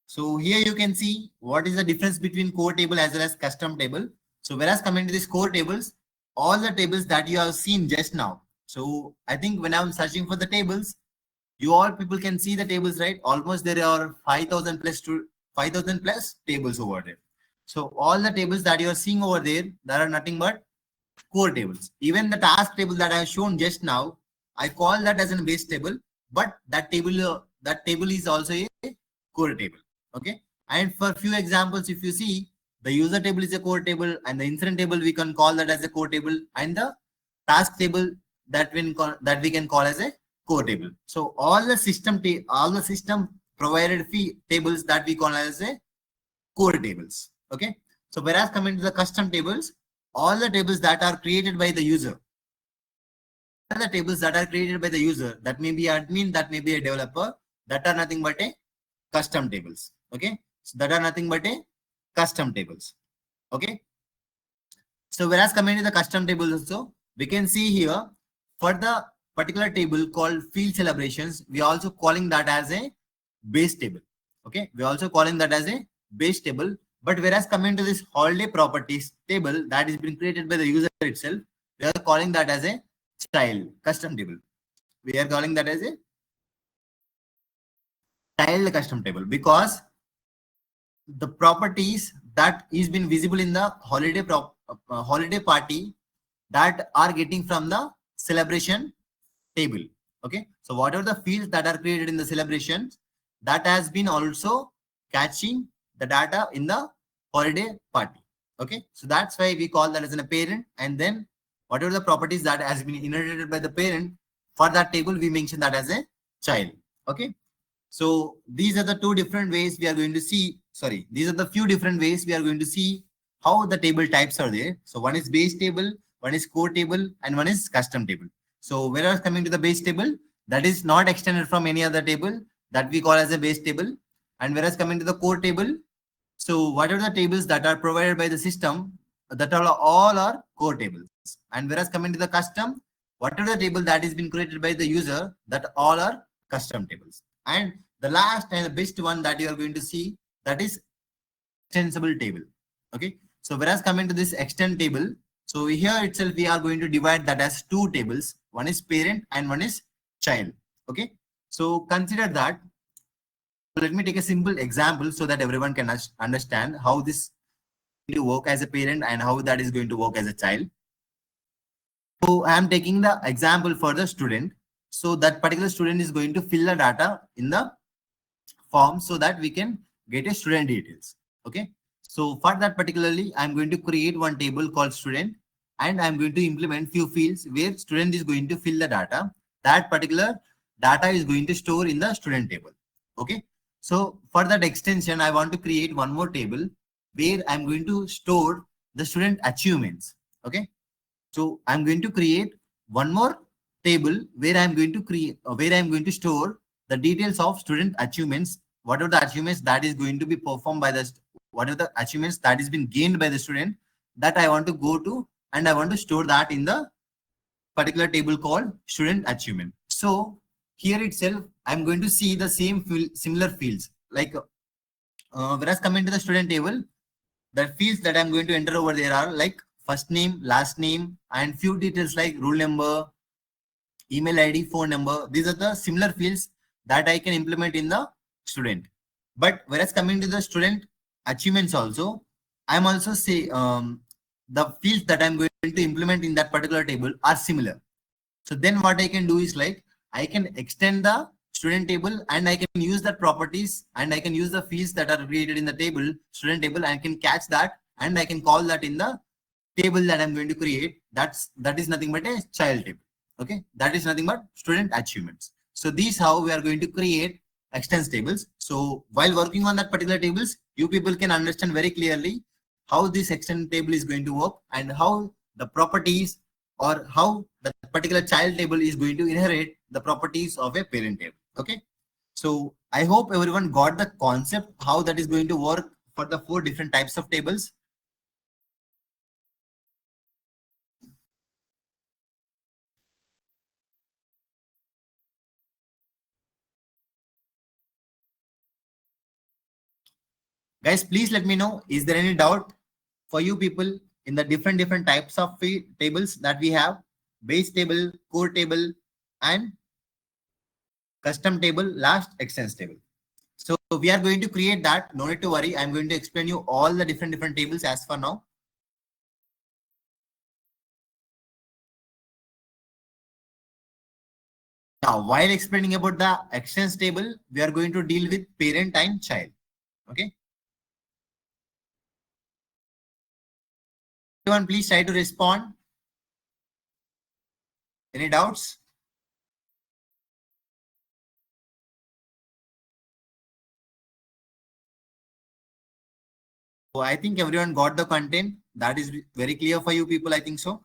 So here you can see what is the difference between core table as well as custom table. So whereas coming to these core tables, all the tables that you have seen just now. So I think when I'm searching for the tables, you all people can see the tables, right? Almost there are 5,000 plus tables over there. So all the tables that you are seeing over there, there are nothing but core tables. Even the task table that I have shown just now, I call that as a base table, but that table is also a core table. Okay. And for few examples, if you see, the user table is a core table and the incident table, we can call that as a core table, and the task table that we can call as a core table. So all the system provided tables that we call as a core tables. Okay. So whereas coming to the custom tables, all the tables that are created by the user, all the tables that are created by the user, that may be admin, that may be a developer, that are nothing but a custom tables. Okay. So that are nothing but a custom tables. Okay. So whereas coming to the custom tables also, we can see here for the particular table called field celebrations, we are also calling that as a base table. Okay. We are also calling that as a base table. But whereas coming to this holiday properties table that is being created by the user itself, we are calling that as a child custom table. We are calling that as a child custom table because the properties that is been visible in the holiday party that are getting from the celebration table. Okay, so whatever the fields that are created in the celebrations, that has been also catching the data in the holiday party. Okay, so that's why we call that as a parent, and then whatever the properties that has been inherited by the parent, for that table we mention that as a child. Okay, so these are the two different ways we are going to see, sorry, these are the few different ways we are going to see how the table types are there. So one is base table, one is core table, and one is custom table. So whereas coming to the base table, that is not extended from any other table, that we call as a base table. And whereas coming to the core table, so what are the tables that are provided by the system, that are all are core tables. And whereas coming to the custom, whatever the table that is been created by the user, that all are custom tables. And the last and the best one that you are going to see, that is extensible table. Okay, so whereas coming to this extend table, so here itself we are going to divide that as two tables. One is parent and one is child. Okay, so consider that. Let me take a simple example so that everyone can understand how this is going to work as a parent and how that is going to work as a child. So I am taking the example for the student. So that particular student is going to fill the data in the form so that we can get a student details. Okay, so for that particularly, I'm going to create one table called student, and I'm going to implement few fields where student is going to fill the data. That particular data is going to store in the student table. Okay, so for that extension, I want to create one more table where I'm going to store the student achievements. Okay, so I'm going to create one more table where I'm going to store the details of student achievements, what are the achievements that is going to be performed by the, what are the achievements that is been gained by the student, that I want to go to, and I want to store that in the particular table called student achievement. So here itself, I'm going to see the similar fields, like whereas coming to the student table, the fields that I'm going to enter over there are like first name, last name, and few details like roll number, email ID, phone number. These are the similar fields that I can implement in the student. But whereas coming to the student achievements also, I'm also say the fields that I'm going to implement in that particular table are similar. So then what I can do is like, I can extend the student table and I can use that properties and I can use the fields that are created in the table, student table, and I can catch that and I can call that in the table that I'm going to create. That is nothing but a child table. Okay, that is nothing but student achievements. So these how we are going to create extends tables. So while working on that particular tables, you people can understand very clearly how this extend table is going to work and how the properties or how the particular child table is going to inherit the properties of a parent table. Okay, so I hope everyone got the concept how that is going to work for the 4 different types of tables. Guys, please let me know, is there any doubt for you people in the different types of tables that we have? Base table, core table, and custom table, last extends table. So we are going to create that. No need to worry. I'm going to explain you all the different tables as for now. Now, while explaining about the extends table, we are going to deal with parent and child. Okay. Everyone, please try to respond. Any doubts? So I think everyone got the content. That is very clear for you people. I think so.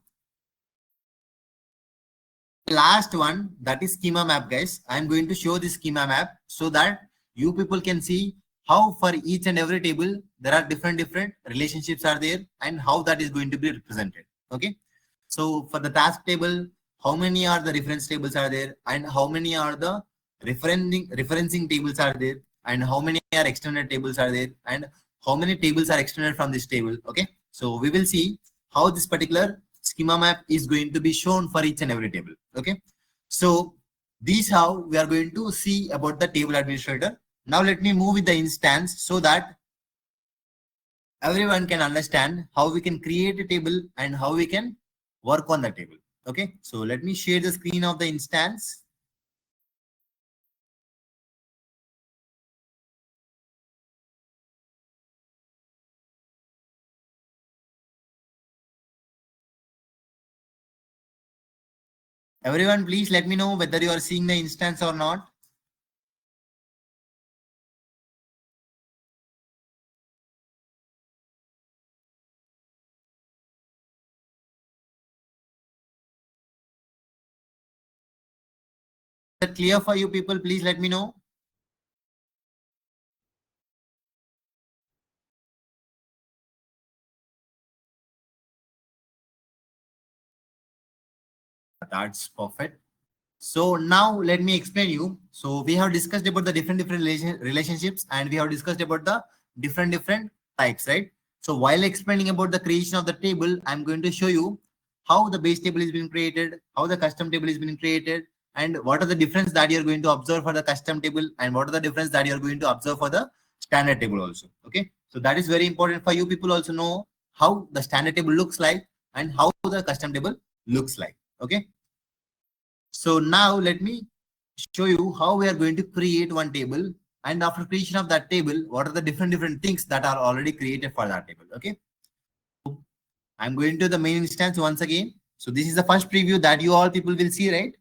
Last one, that is schema map, guys. I'm going to show this schema map so that you people can see how for each and every table there are different relationships are there and how that is going to be represented. Okay, so for the task table, how many are the reference tables are there and how many are the referencing tables are there and how many are extended tables are there and how many tables are extended from this table. Okay, so we will see how this particular schema map is going to be shown for each and every table. Okay, so this how we are going to see about the table administrator. Now let me move with the instance so that everyone can understand how we can create a table and how we can work on the table. Okay, so let me share the screen of the instance. Everyone, please let me know whether you are seeing the instance or not. Is that clear for you people? Please let me know. That's perfect. So now let me explain you. So we have discussed about the different relationships, and we have discussed about the different types, right? So while explaining about the creation of the table, I'm going to show you how the base table is being created, how the custom table is being created, and what are the difference that you're going to observe for the custom table, and what are the difference that you're going to observe for the standard table also. Okay, so that is very important for you people also know how the standard table looks like and how the custom table looks like. Okay, so now let me show you how we are going to create one table, and after creation of that table, what are the different things that are already created for that table. Okay, I'm going to the main instance once again. So this is the first preview that you all people will see, right?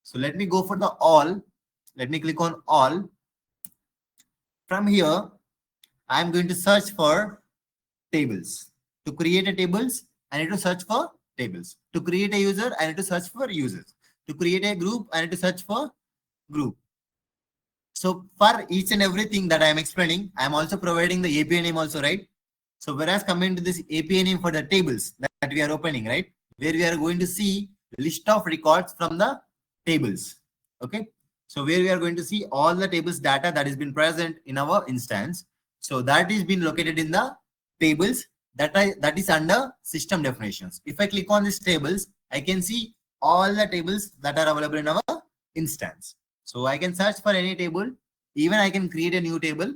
So let me go for the all. Let me click on all. From here, I'm going to search for tables. To create a tables, I need to search for tables. To create a user, I need to search for users. To create a group, I need to search for group. So for each and everything that I am explaining, I am also providing the API name also, right? So whereas coming to this API name for the tables that we are opening, right? Where we are going to see list of records from the tables. Okay. So where we are going to see all the tables data that has been present in our instance. So that is been located in the tables that is under system definitions. If I click on these tables, I can see all the tables that are available in our instance. So I can search for any table, even I can create a new table.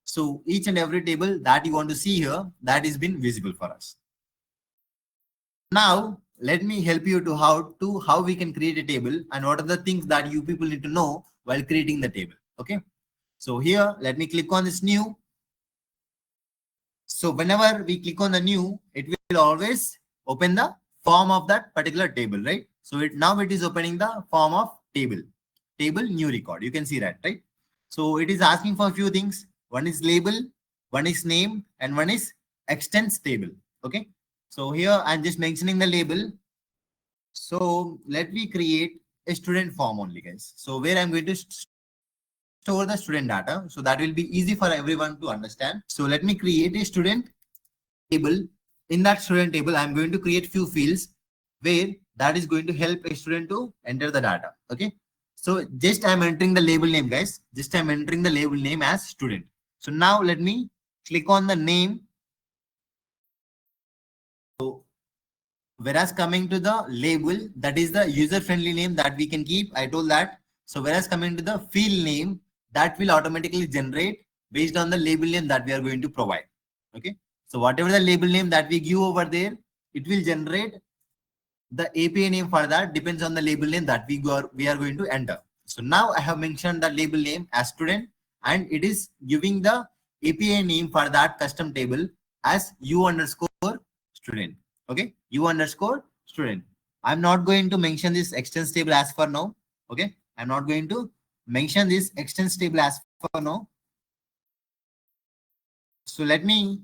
So each and every table that you want to see here, that is been visible for us. Now, let me help you to how we can create a table and what are the things that you people need to know while creating the table. Okay. So here, let me click on this new. So whenever we click on the new, it will always open the form of that particular table, right? So now it is opening the form of table new record. You can see that, right? So it is asking for a few things. One is label, one is name, and one is extents table. Okay. So here I'm just mentioning the label. So let me create a student form only, guys. So where I'm going to store the student data. So that will be easy for everyone to understand. So let me create a student table. In that student table, I'm going to create few fields where that is going to help a student to enter the data. Okay. So just I'm entering the label name, guys. Just I'm entering the label name as student. So now let me click on the name. So whereas coming to the label, that is the user-friendly name that we can keep. I told that. So whereas coming to the field name, that will automatically generate based on the label name that we are going to provide. Okay. So whatever the label name that we give over there, it will generate the API name for that depends on the label name that we are going to enter. So now I have mentioned the label name as student, and it is giving the API name for that custom table as u_student. Okay, u_student. I'm not going to mention this extents table as for now. Okay, I'm not going to mention this extents table as for now. So let me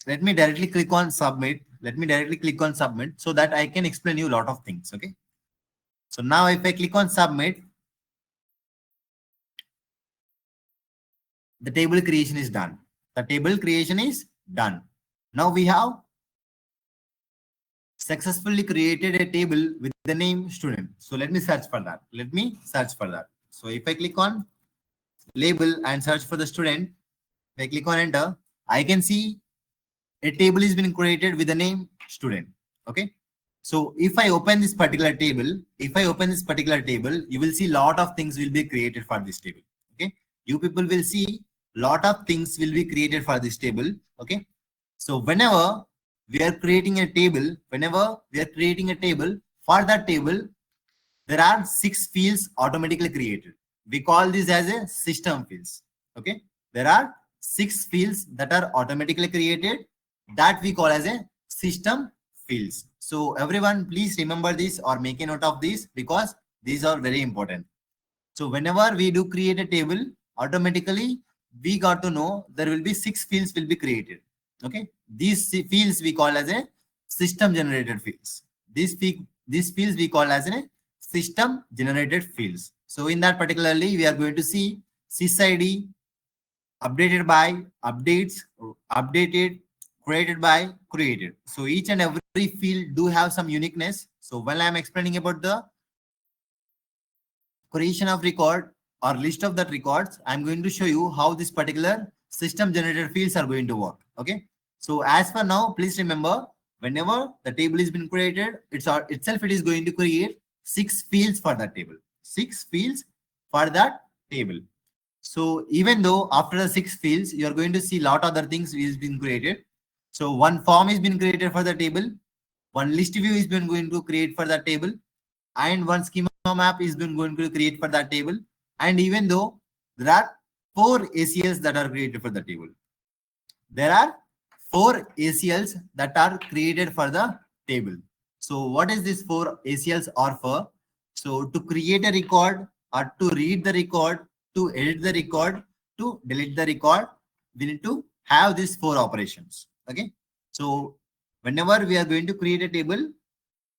directly click on submit. Let me directly click on submit so that I can explain you a lot of things. Okay. So now if I click on submit, the table creation is done. The table creation is done. Now we have successfully created a table with the name student. So let me search for that. So if I click on label and search for the student, if I click on enter, I can see a table is being created with the name student. Okay. So if I open this particular table, you will see lot of things will be created for this table. Okay. You people will see lot of things will be created for this table. Okay. So whenever we are creating a table, for that table, there are 6 fields automatically created. We call this as a system fields. Okay. There are 6 fields that are automatically created that we call as a system fields. So everyone, please remember this or make a note of this because these are very important. So whenever we do create a table, automatically we got to know there will be 6 fields will be created. Okay. These fields we call as a system generated fields. These fields we call as a system generated fields. So in that particularly, we are going to see sysid, updated by, updates, updated, created by, created. So each and every field do have some uniqueness. So when I am explaining about the creation of record or list of that records, I'm going to show you how this particular system generated fields are going to work. Okay. So as for now, please remember, whenever the table is been created, it is going to create 6 fields for that table. 6 fields for that table. So even though after the 6 fields, you are going to see lot other things is been created. So one form is been created for the table. One list view is been going to create for that table. And one schema map is been going to create for that table. And even though there are 4 ACLs that are created for the table, there are 4 ACLs that are created for the table. So what is this 4 ACLs are for? So to create a record or to read the record, to edit the record, to delete the record, we need to have these 4 operations. Okay. So whenever we are going to create a table,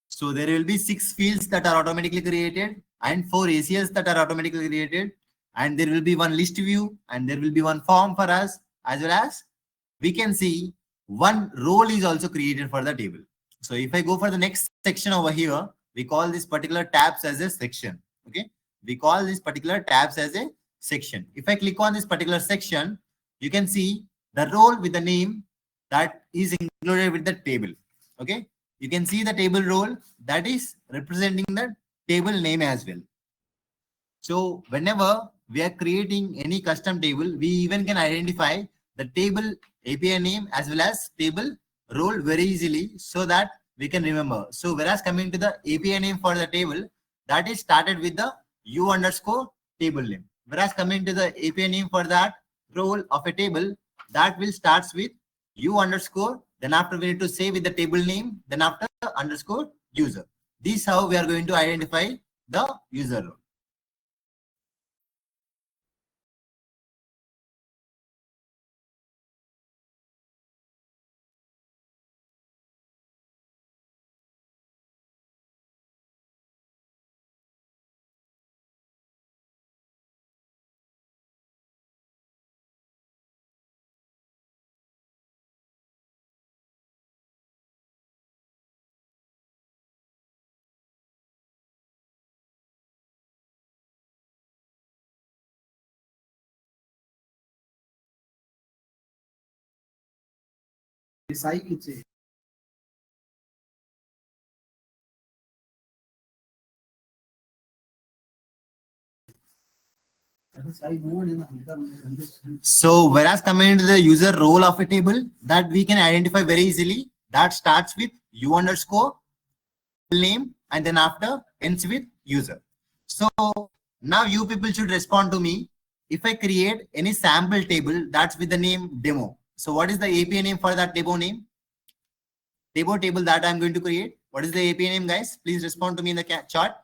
so there will be 6 fields that are automatically created and 4 ACLs that are automatically created. And there will be one list view and there will be one form for us, as well as we can see one role is also created for the table. So if I go for the next section over here, we call this particular tabs as a section. Okay. We call this particular tabs as a section. If I click on this particular section, you can see the role with the name that is included with the table. Okay. You can see the table role that is representing the table name as well. So whenever we are creating any custom table, we even can identify the table API name as well as table role very easily so that we can remember. So whereas coming to the API name for the table, that is started with the u underscore table name. Whereas coming to the API name for that role of a table, that will starts with u underscore, then after we need to say with the table name, then after underscore user. This is how we are going to identify the user role. So whereas coming to the user role of a table that we can identify very easily, that starts with u underscore name and then after ends with user. So now you people should respond to me. If I create any sample table that's with the name demo. So what is the API name for that demo name? Demo table that I'm going to create. What is the API name, guys? Please respond to me in the chat.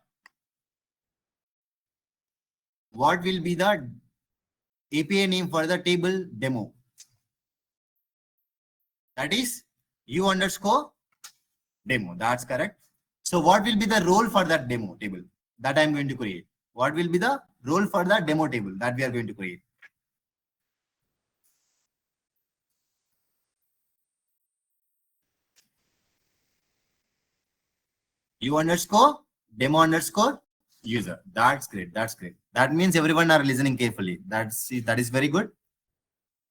What will be the API name for the table demo? That is u underscore demo. That's correct. So what will be the role for that demo table that I'm going to create? What will be the role for the demo table that we are going to create? U underscore demo underscore user. That's great. That's great. That means everyone are listening carefully. That is very good.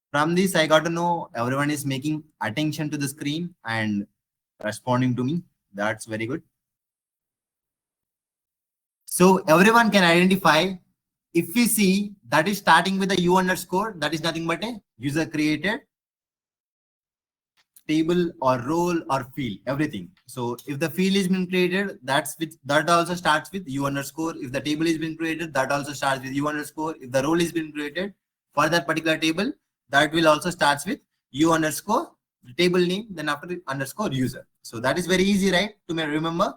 From this, I got to know everyone is making attention to the screen and responding to me. That's very good. So everyone can identify. If we see that is starting with a u underscore, that is nothing but a user created table or role or field, everything. So if the field is been created, that also starts with u underscore. If the table is been created, that also starts with u underscore. If the role is been created for that particular table, that will also starts with u underscore the table name, then after underscore user. So that is very easy, right, to remember.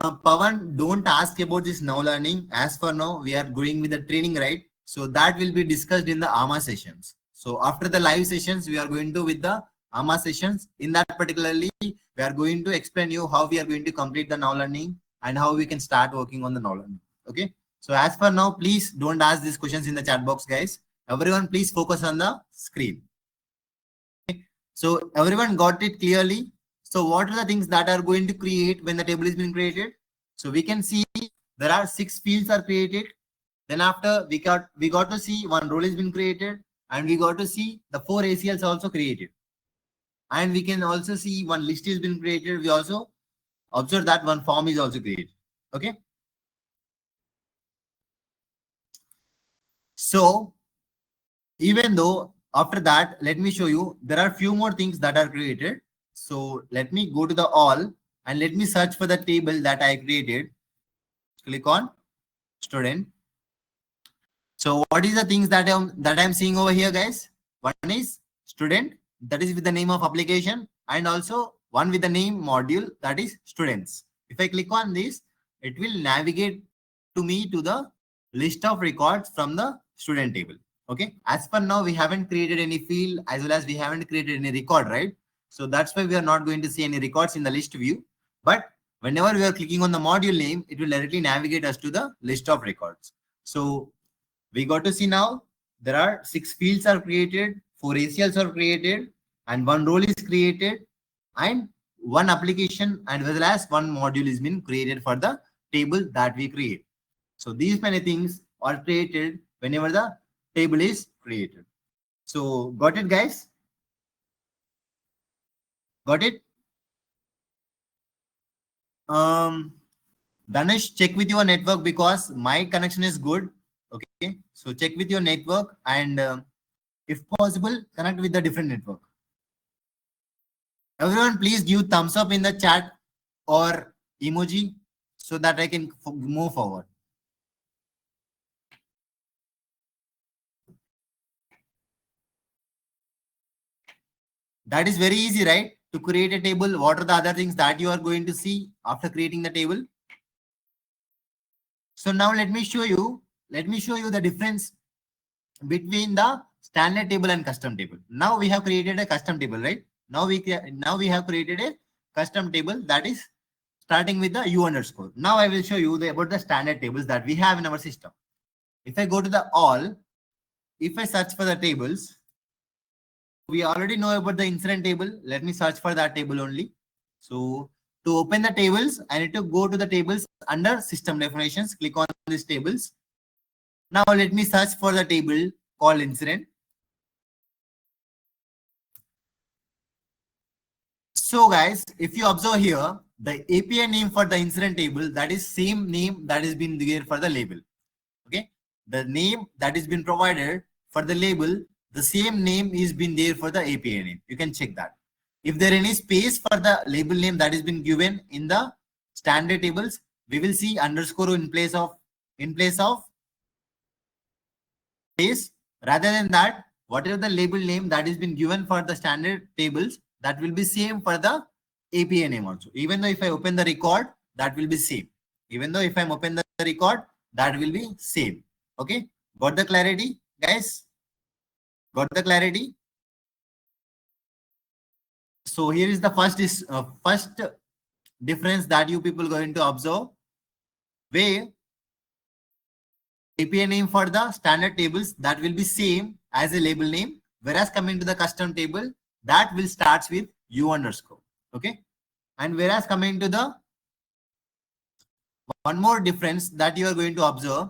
Pawan, don't ask about this now learning. As for now, we are going with the training, right? So that will be discussed in the AMA sessions. So after the live sessions, we are going to with the AMA sessions. In that particularly, we are going to explain you how we are going to complete the now learning and how we can start working on the now learning. Okay. So as for now, please don't ask these questions in the chat box, guys. Everyone, please focus on the screen. Okay. So everyone got it clearly. So what are the things that are going to create when the table is being created? So we can see there are 6 fields are created. Then after we got to see one role has been created, and we got to see the 4 ACLs also created. And we can also see one list has been created. We also observe that one form is also created. Okay. So even though after that, let me show you, there are few more things that are created. So let me go to the all and let me search for the table that I created. Click on student. So what is the things that I'm seeing over here, guys? One is student, that is with the name of application, and also one with the name module, that is students. If I click on this, it will navigate to me to the list of records from the student table. Okay. As per now, we haven't created any field as well as we haven't created any record, right? So that's why we are not going to see any records in the list view. But whenever we are clicking on the module name, it will directly navigate us to the list of records. So we got to see now there are 6 fields are created, 4 ACLs are created, and 1 role is created, and 1 application and as well as 1 module is been created for the table that we create. So these many things are created whenever the table is created. So got it, guys? Got it? Danish, check with your network because my connection is good. Okay, so check with your network and if possible, connect with the different network. Everyone, please give thumbs up in the chat or emoji so that I can move forward. That is very easy, right? To create a table, what are the other things that you are going to see after creating the table? So now let me show you the difference between the standard table and custom table. Now we have created a custom table, right? Now we have created a custom table that is starting with the u underscore. Now I will show you about the standard tables that we have in our system. If I go to the all, if I search for the tables, we already know about the incident table. Let me search for that table only. So to open the tables, I need to go to the tables under system definitions, click on these tables. Now let me search for the table called incident. So guys, if you observe here, the API name for the incident table, that is same name that has been there for the label. Okay. The name that has been provided for the label, the same name is been there for the API name. You can check that. If there any space for the label name that has been given in the standard tables, we will see underscore in place of space. Rather than that, whatever the label name that has been given for the standard tables, that will be same for the API name also. Even though if I open the record, that will be same. Even though if I'm open the record, that will be same. Okay. Got the clarity, guys? Got the clarity? So here is the first difference that you people are going to observe, where API name for the standard tables that will be same as a label name, whereas coming to the custom table, that will starts with u underscore. Okay. And whereas coming to the one more difference that you are going to observe,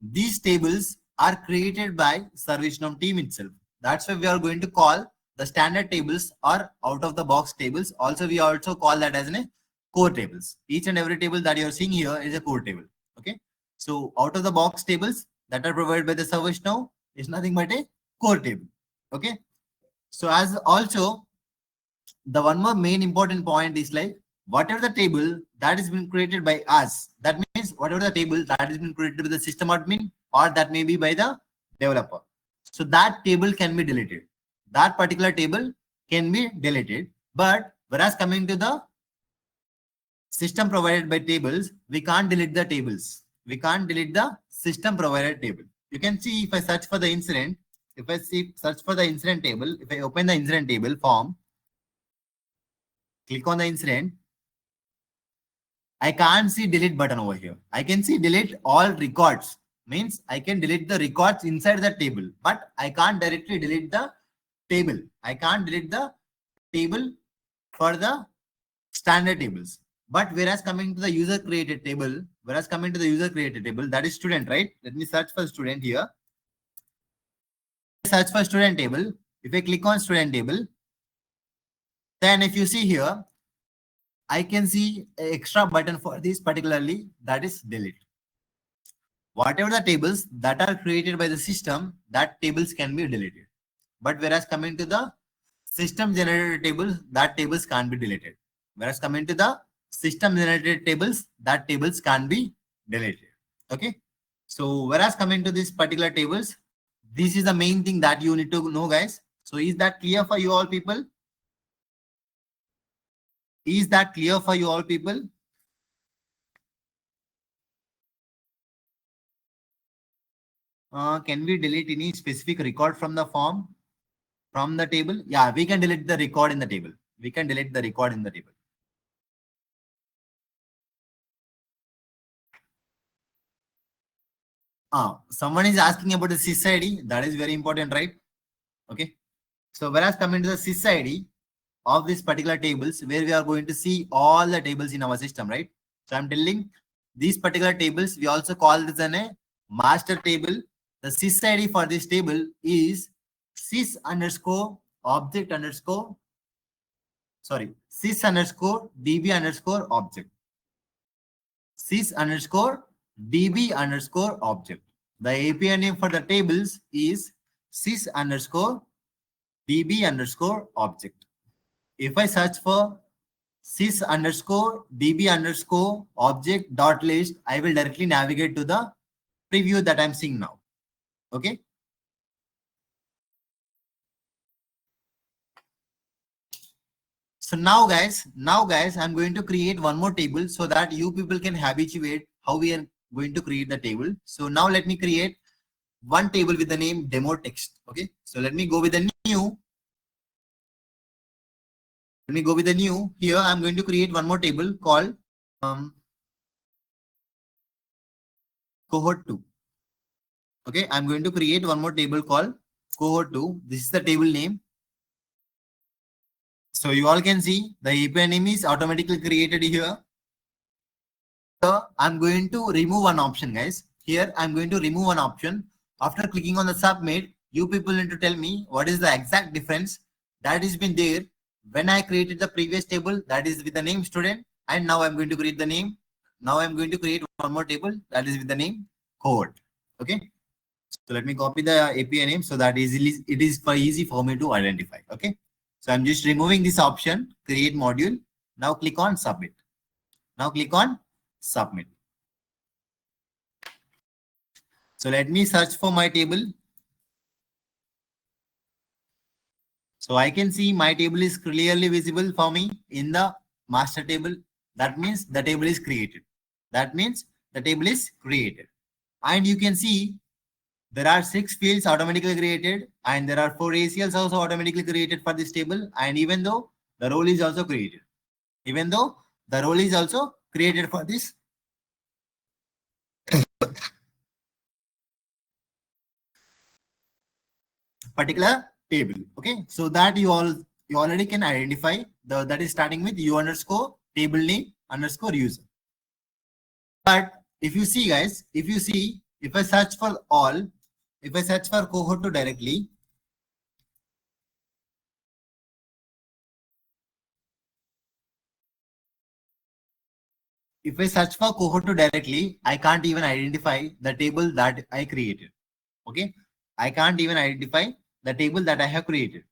these tables are created by ServiceNow team itself. That's why we are going to call the standard tables or out of the box tables. Also, we also call that as a core tables. Each and every table that you're seeing here is a core table. Okay. So out of the box tables that are provided by the ServiceNow, is nothing but a core table. Okay. So as also the one more main important point is like whatever the table that has been created by us, that means whatever the table that has been created by the system admin or that may be by the developer. So that table can be deleted. That particular table can be deleted. But whereas coming to the system provided by tables, we can't delete the tables. We can't delete the system provided table. You can see if I search for the incident, if I search for the incident table, if I open the incident table form, click on the incident, I can't see delete button over here. I can see delete all records. Means I can delete the records inside the table, but I can't directly delete the table. I can't delete the table for the standard tables. But whereas coming to the user created table, that is student, right? Let me search for student here. Search for student table. If I click on student table, then if you see here, I can see an extra button for this particularly, that is delete. Whatever the tables that are created by the system, that tables can be deleted. But whereas coming to the system generated tables, that tables can't be deleted. Whereas coming to the system generated tables, that tables can be deleted. Okay. So whereas coming to these particular tables, this is the main thing that you need to know, guys. So is that clear for you all people? Is that clear for you all people? Can we delete any specific record from the form, from the table? Yeah, we can delete the record in the table. We can delete the record in the table. Someone is asking about the sys ID. That is very important, right? Okay. So whereas coming to the sys ID of these particular tables, where we are going to see all the tables in our system, right? So I'm telling these particular tables, we also call this a master table. The sys ID for this table is sys underscore object underscore, sys underscore db underscore object. Sys underscore db underscore object. The API name for the tables is sys underscore db underscore object. If I search for sys underscore db underscore object dot list, I will directly navigate to the preview that I'm seeing now. Okay. So now guys, I'm going to create one more table so that you people can habituate how we are going to create the table. So now let me create one table with the name demo text. Okay. So let me go with the new. Let me go with the new. Here I'm going to create one more table called cohort 2. Okay, I'm going to create one more table called cohort 2. This is the table name. So you all can see the API name is automatically created here. So I'm going to remove one option, guys. Here I'm going to remove one option. After clicking on the submit, you people need to tell me what is the exact difference that has been there when I created the previous table, that is with the name student, and now I'm going to create the name. Now I'm going to create one more table that is with the name cohort. Okay. So let me copy the API name so that it is easy for me to identify. Okay. So I'm just removing this option, create module. Now click on submit. Now click on submit. So let me search for my table. So I can see my table is clearly visible for me in the master table. That means the table is created. That means the table is created. And you can see there are 6 fields automatically created and there are 4 ACLs also automatically created for this table. And even though the role is also created, for this particular table. Okay. So that you already can identify that is starting with u underscore table name underscore user. But if you see guys, if I search for all, if I search for cohort 2 directly, I can't even identify the table that I created. Okay. I can't even identify the table that I have created.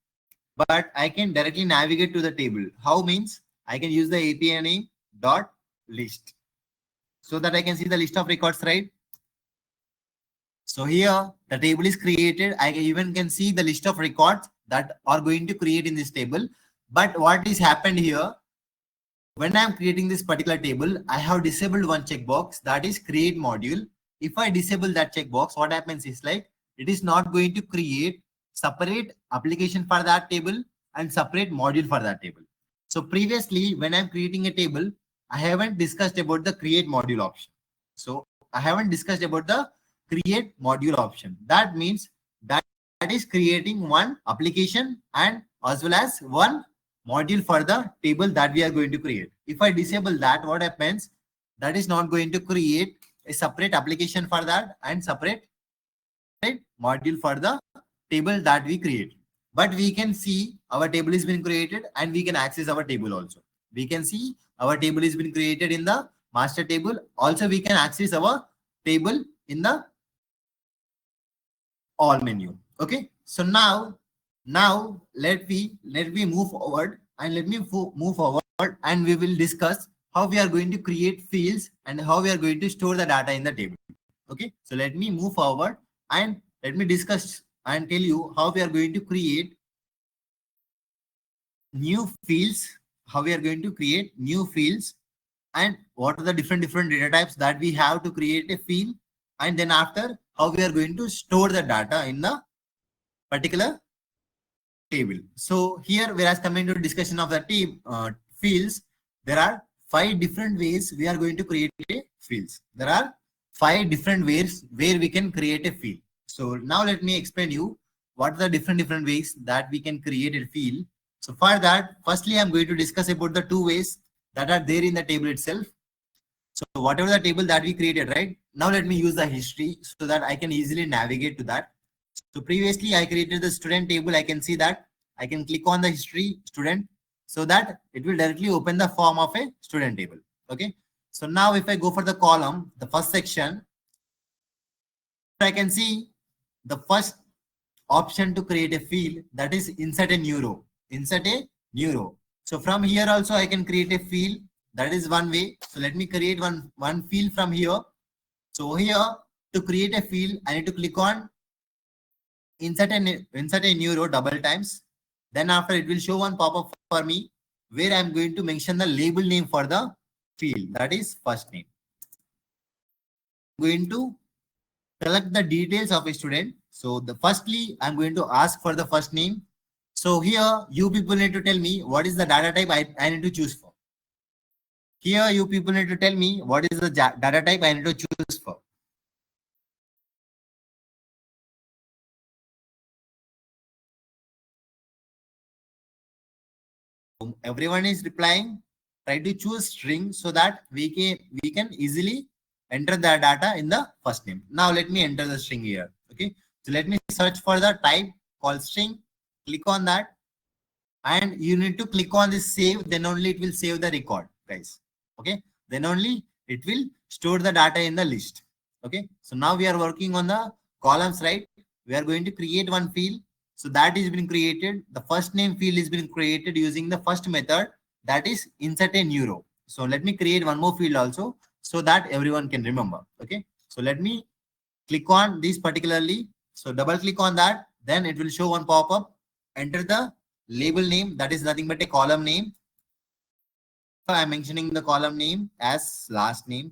But I can directly navigate to the table. How means I can use the API name dot list so that I can see the list of records, right? So here the table is created. I even can see the list of records that are going to create in this table. But what is happened here, when I'm creating this particular table, I have disabled one checkbox, that is create module. If I disable that checkbox, what happens is like it is not going to create separate application for that table and separate module for that table. So previously, when I'm creating a table, I haven't discussed about the create module option. So I haven't discussed about the create module option. That means that is creating one application and as well as one module for the table that we are going to create. If I disable that, what happens? That is not going to create a separate application for that and separate module for the table that we create. But we can see our table is been created and we can access our table also. We can see our table is been created in the master table. Also, we can access our table in the all menu. Okay. So now let me move forward and let me move forward and we will discuss how we are going to create fields and how we are going to store the data in the table. Okay. So let me move forward and let me discuss and tell you how we are going to create new fields, how we are going to create new fields and what are the different data types that we have to create a field, and then after how we are going to store the data in the particular table. So here, whereas coming to discussion of the fields, there are 5 different ways we are going to create a fields. There are 5 different ways where we can create a field. So now let me explain you what are the different ways that we can create a field. So for that, firstly, I'm going to discuss about the 2 ways that are there in the table itself. So whatever the table that we created, right? Now let me use the history so that I can easily navigate to that. So previously I created the student table. I can see that I can click on the history student so that it will directly open the form of a student table. Okay. So now if I go for the column, the first section, I can see the first option to create a field, that is insert a new row. Insert a new row. So from here also I can create a field. That is one way. So let me create one field from here. So here to create a field, I need to click on insert a new row double times. Then after it will show one pop-up for me where I'm going to mention the label name for the field. That is first name. I'm going to select the details of a student. So firstly, I'm going to ask for the first name. So here you people need to tell me what is the data type I need to choose for. Here you people need to tell me what is the data type I need to choose for. Everyone is replying. Try to choose string so that we can easily enter the data in the first name. Now let me enter the string here. Okay. So let me search for the type called string. Click on that. And you need to click on this save. Then only it will save the record, guys. Okay. Then only it will store the data in the list. Okay. So now we are working on the columns, right? We are going to create one field. So that is been created. The first name field is been created using the first method, that is insert a new row. So let me create one more field also so that everyone can remember. Okay. So let me click on this particularly. So double click on that. Then it will show one pop-up. Enter the label name. That is nothing but a column name. So I'm mentioning the column name as last name.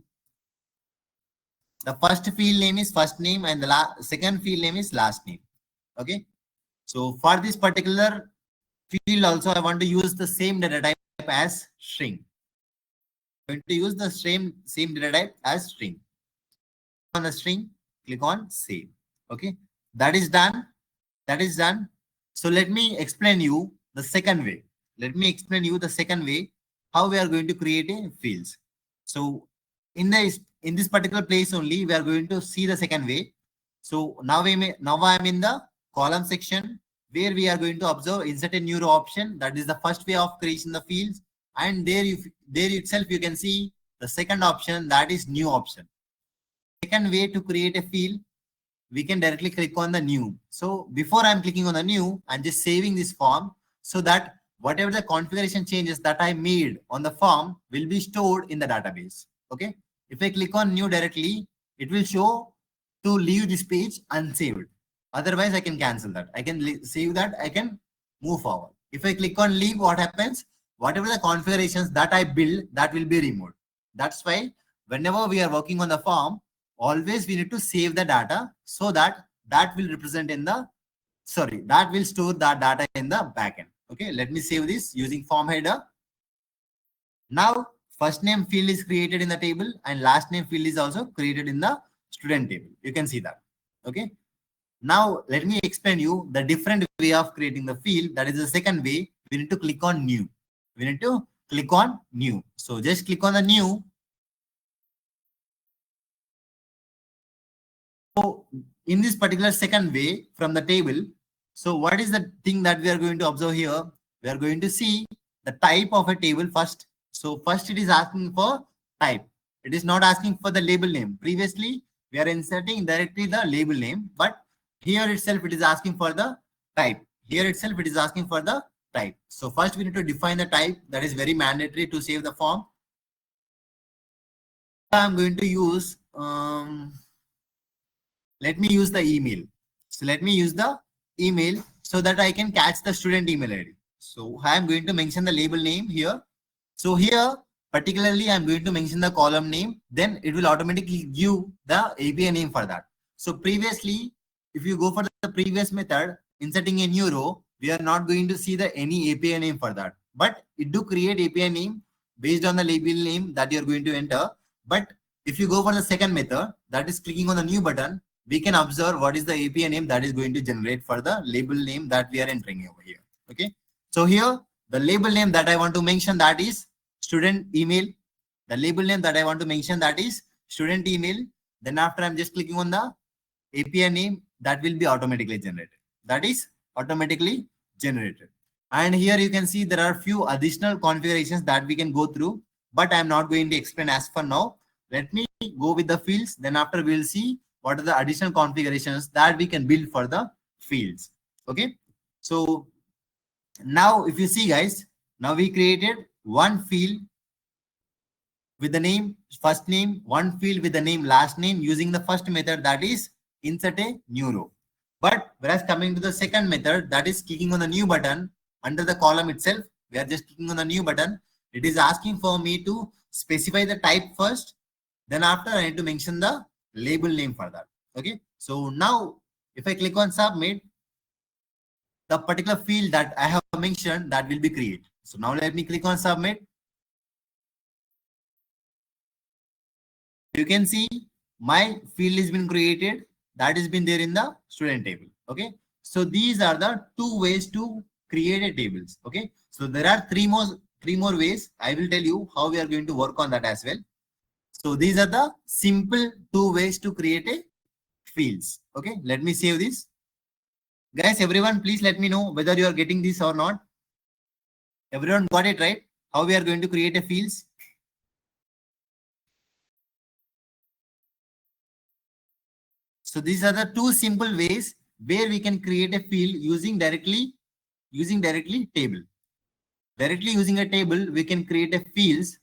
The first field name is first name and the second field name is last name. Okay. So for this particular field also, I want to use the same data type as string. I'm going to use the same data type as string. On the string, click on save. Okay. That is done. That is done. So let me explain you the second way. Let me explain you the second way how we are going to create a fields. So in this particular place only, we are going to see the second way. So now I'm in the column section where we are going to observe insert a new row option. That is the first way of creating the fields. And there itself you can see the second option, that is new option. Second way to create a field, we can directly click on the new. So before I'm clicking on the new, I'm just saving this form so that whatever the configuration changes that I made on the form will be stored in the database. Okay. If I click on new directly, it will show to leave this page unsaved. Otherwise, I can cancel that. I can save that. I can move forward. If I click on leave, what happens? Whatever the configurations that I build, that will be removed. That's why whenever we are working on the form, always we need to save the data so that that will represent in the, sorry, that will store that data in the backend. Okay, let me save this using form header. Now, first name field is created in the table and last name field is also created in the student table. You can see that. Okay. Now, let me explain you the different way of creating the field. That is the second way. We need to click on new. We need to click on new. So just click on the new. So in this particular second way from the table, so what is the thing that we are going to observe here? We are going to see the type of a table first. So first it is asking for type. It is not asking for the label name. Previously, we are inserting directly the label name, but here itself it is asking for the type. Here itself it is asking for the type. So first we need to define the type. That is very mandatory to save the form. I'm going to use, let me use the email. So let me use the email so that I can catch the student email ID. So I'm going to mention the label name here. So here, particularly, I'm going to mention the column name. Then it will automatically give the API name for that. So previously, if you go for the previous method, inserting a new row, we are not going to see the any API name for that. But it do create API name based on the label name that you're going to enter. But if you go for the second method, that is clicking on the new button, we can observe what is the API name that is going to generate for the label name that we are entering over here. Okay. So here, the label name that I want to mention, that is student email. The label name that I want to mention, that is student email. Then after I'm just clicking on the API name, that will be automatically generated. That is automatically generated. And here you can see there are few additional configurations that we can go through, but I'm not going to explain as for now. Let me go with the fields. Then after we'll see what are the additional configurations that we can build for the fields. Okay. So now if you see guys, now we created one field with the name first name, one field with the name last name using the first method, that is insert a new row. But whereas coming to the second method, that is clicking on the new button under the column itself, we are just clicking on the new button. It is asking for me to specify the type first. Then after I need to mention the label name for that. Okay. So now if I click on submit, the particular field that I have mentioned, that will be created. So now let me click on submit. You can see my field has been created. That has been there in the student table. Okay. So these are the two ways to create a tables. Okay. So there are three more ways. I will tell you how we are going to work on that as well. So these are the simple two ways to create a fields. Okay. Let me save this. Guys, everyone, please let me know whether you are getting this or not. Everyone got it right? How we are going to create a fields? So these are the two simple ways where we can create a field using directly table. Directly using a table, we can create a fields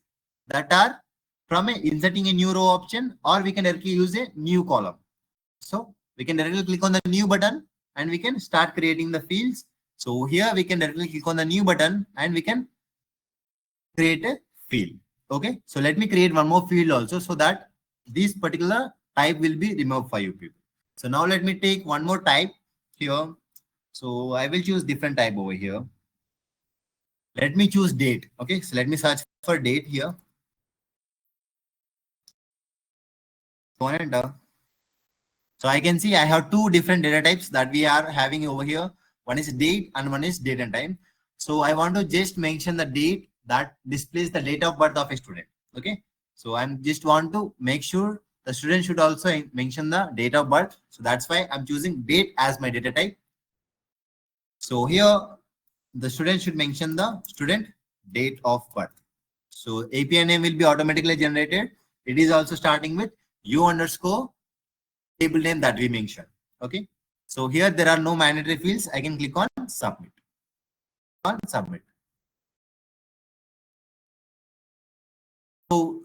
that are from inserting a new row option, or we can directly use a new column. So we can directly click on the new button and we can start creating the fields. So here we can directly click on the new button and we can create a field. Okay. So let me create one more field also so that this particular type will be removed for you people. So now let me take one more type here. So I will choose different type over here. Let me choose date. Okay. So let me search for date here. Enter. So I can see I have two different data types that we are having over here. One is date and one is date and time. So I want to just mention the date that displays the date of birth of a student. Okay. So I'm just want to make sure the student should also mention the date of birth. So that's why I'm choosing date as my data type. So here the student should mention the student date of birth. So API name will be automatically generated. It is also starting with u underscore table name that we mentioned. Okay. So here there are no mandatory fields. I can click on submit. Submit. So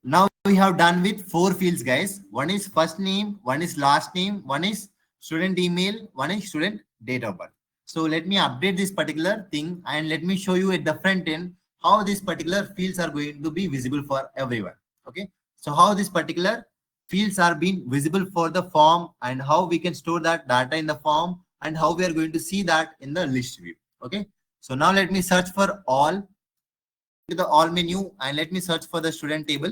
now we have done with 4 fields, guys. One is first name, one is last name, one is student email, one is student date of birth. So let me update this particular thing and let me show you at the front end how these particular fields are going to be visible for everyone. Okay. So how this particular fields are being visible for the form and how we can store that data in the form and how we are going to see that in the list view. Okay. So now let me search for all to the all menu and let me search for the student table.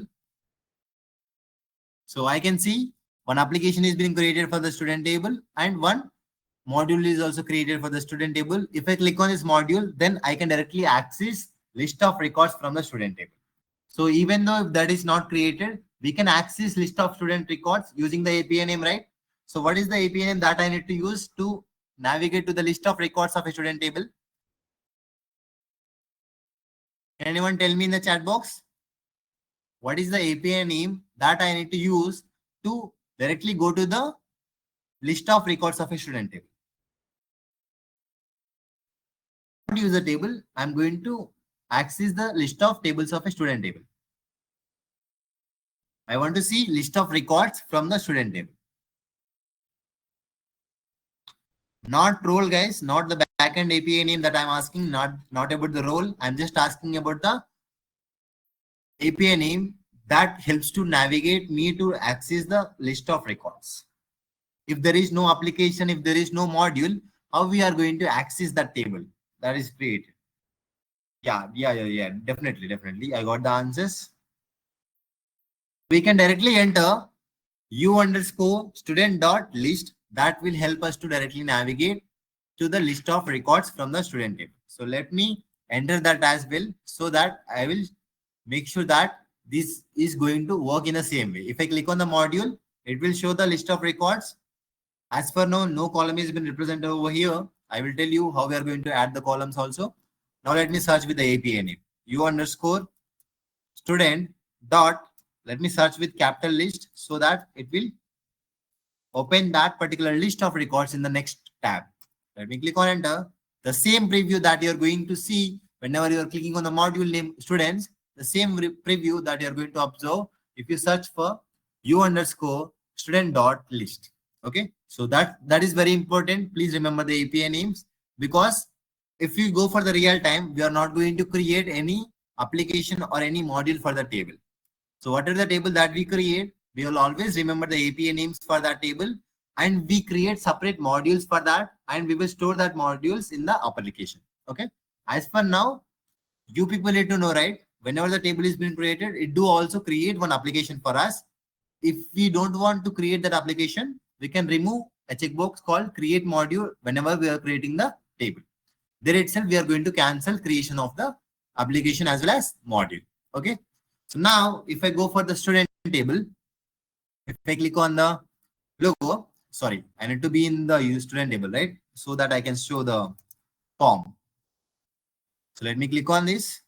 So I can see one application is being created for the student table and one module is also created for the student table. If I click on this module, then I can directly access list of records from the student table. So even though if that is not created, we can access list of student records using the API name, right? So what is the API name that I need to use to navigate to the list of records of a student table? Can anyone tell me in the chat box? What is the API name that I need to use to directly go to the list of records of a student table? Use the table. I'm going to access the list of tables of a student table. I want to see list of records from the student table. Not role, guys, not the backend API name that I'm asking, not about the role. I'm just asking about the API name that helps to navigate me to access the list of records. If there is no application, if there is no module, how we are going to access that table that is created? Yeah, definitely. I got the answers. We can directly enter u_student.list. That will help us to directly navigate to the list of records from the student table. So let me enter that as well so that I will make sure that this is going to work in the same way. If I click on the module, it will show the list of records. As for now, no column has been represented over here. I will tell you how we are going to add the columns also. Now let me search with the API name u_student dot. Let me search with capital list so that it will open that particular list of records in the next tab. Let me click on enter. The same preview that you're going to see whenever you're clicking on the module name students, the same preview that you're going to observe if you search for u_student.list. Okay, so that is very important. Please remember the API names, because if you go for the real time, we are not going to create any application or any module for the table. So whatever the table that we create, we will always remember the API names for that table, and we create separate modules for that, and we will store that modules in the application. Okay. As for now, you people need to know, right? Whenever the table is being created, it do also create one application for us. If we don't want to create that application, we can remove a checkbox called create module whenever we are creating the table. There itself, we are going to cancel creation of the application as well as module. Okay. So now if I go for the student table, if I click on the logo, sorry, I need to be in the student table, right? So that I can show the form. So let me click on this.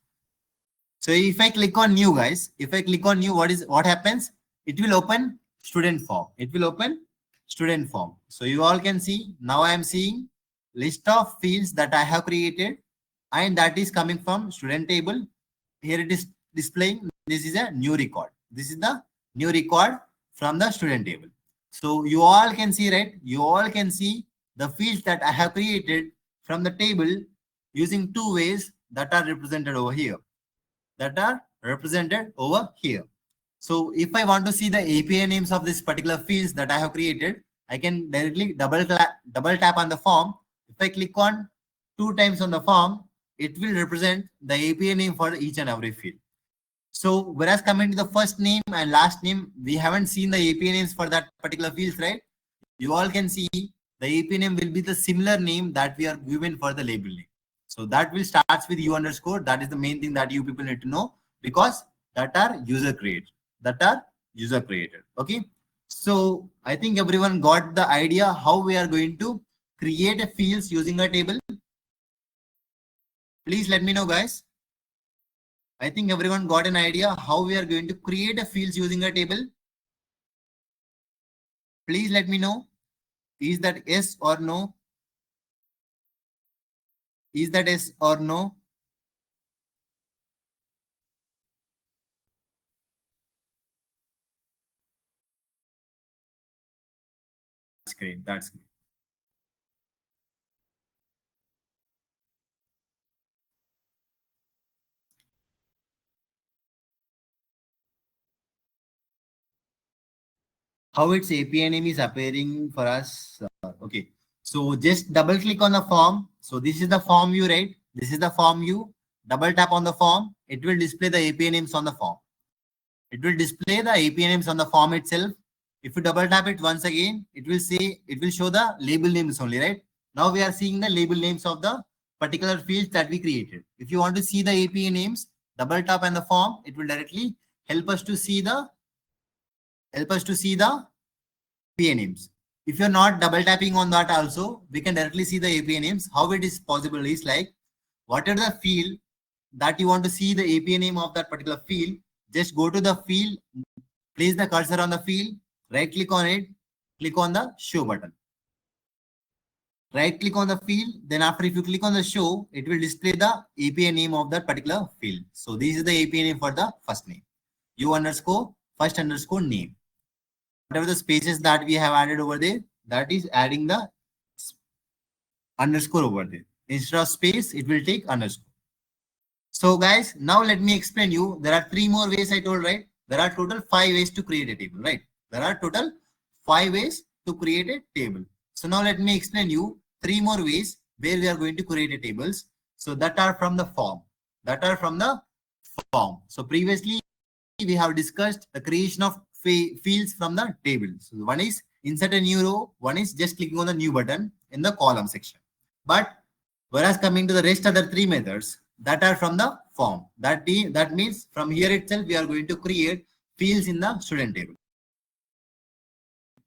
So if I click on new, guys, if I click on new, what happens? It will open student form. It will open student form. So you all can see now I am seeing list of fields that I have created, and that is coming from student table. Here it is displaying. This is a new record. This is the new record from the student table. So you all can see, right? You all can see the fields that I have created from the table using two ways that are represented over here. So if I want to see the API names of this particular fields that I have created, I can directly double tap on the form. If I click on 2 times on the form, it will represent the API name for each and every field. So whereas coming to the first name and last name, we haven't seen the API names for that particular fields, right? You all can see the API name will be the similar name that we are given for the label name. So that will start with u_. That is the main thing that you people need to know, because that are user created. Okay. So I think everyone got the idea how we are going to create a fields using a table. Please let me know, guys. I think everyone got an idea how we are going to create a fields using a table. Please let me know. Is that yes or no? Is that yes or no? That's great. That's great. How its API name is appearing for us. Okay. So just double click on the form. So this is the form view, right? This is the form view. Double tap on the form. It will display the API names on the form. It will display the API names on the form itself. If you double tap it once again, it will show the label names only, right? Now we are seeing the label names of the particular fields that we created. If you want to see the API names, double tap on the form. It will directly help us to see the API names. If you're not double tapping on that also, we can directly see the API names. How it is possible is like, whatever the field that you want to see the API name of that particular field, just go to the field, place the cursor on the field, right click on it, click on the show button. Right click on the field, then after if you click on the show, it will display the API name of that particular field. So this is the API name for the first name. U underscore first underscore name. Whatever the spaces that we have added over there, that is adding the underscore over there. Instead of space, it will take underscore. So guys, now let me explain you. There are 3 more ways I told, right? There are total 5 ways to create a table, right? There are total 5 ways to create a table. So now let me explain you 3 more ways where we are going to create a tables. So that are from the form. So previously we have discussed the creation of fields from the table. So one is insert a new row. One is just clicking on the new button in the column section. But whereas coming to the rest other 3 methods that are from the form. That means from here itself we are going to create fields in the student table.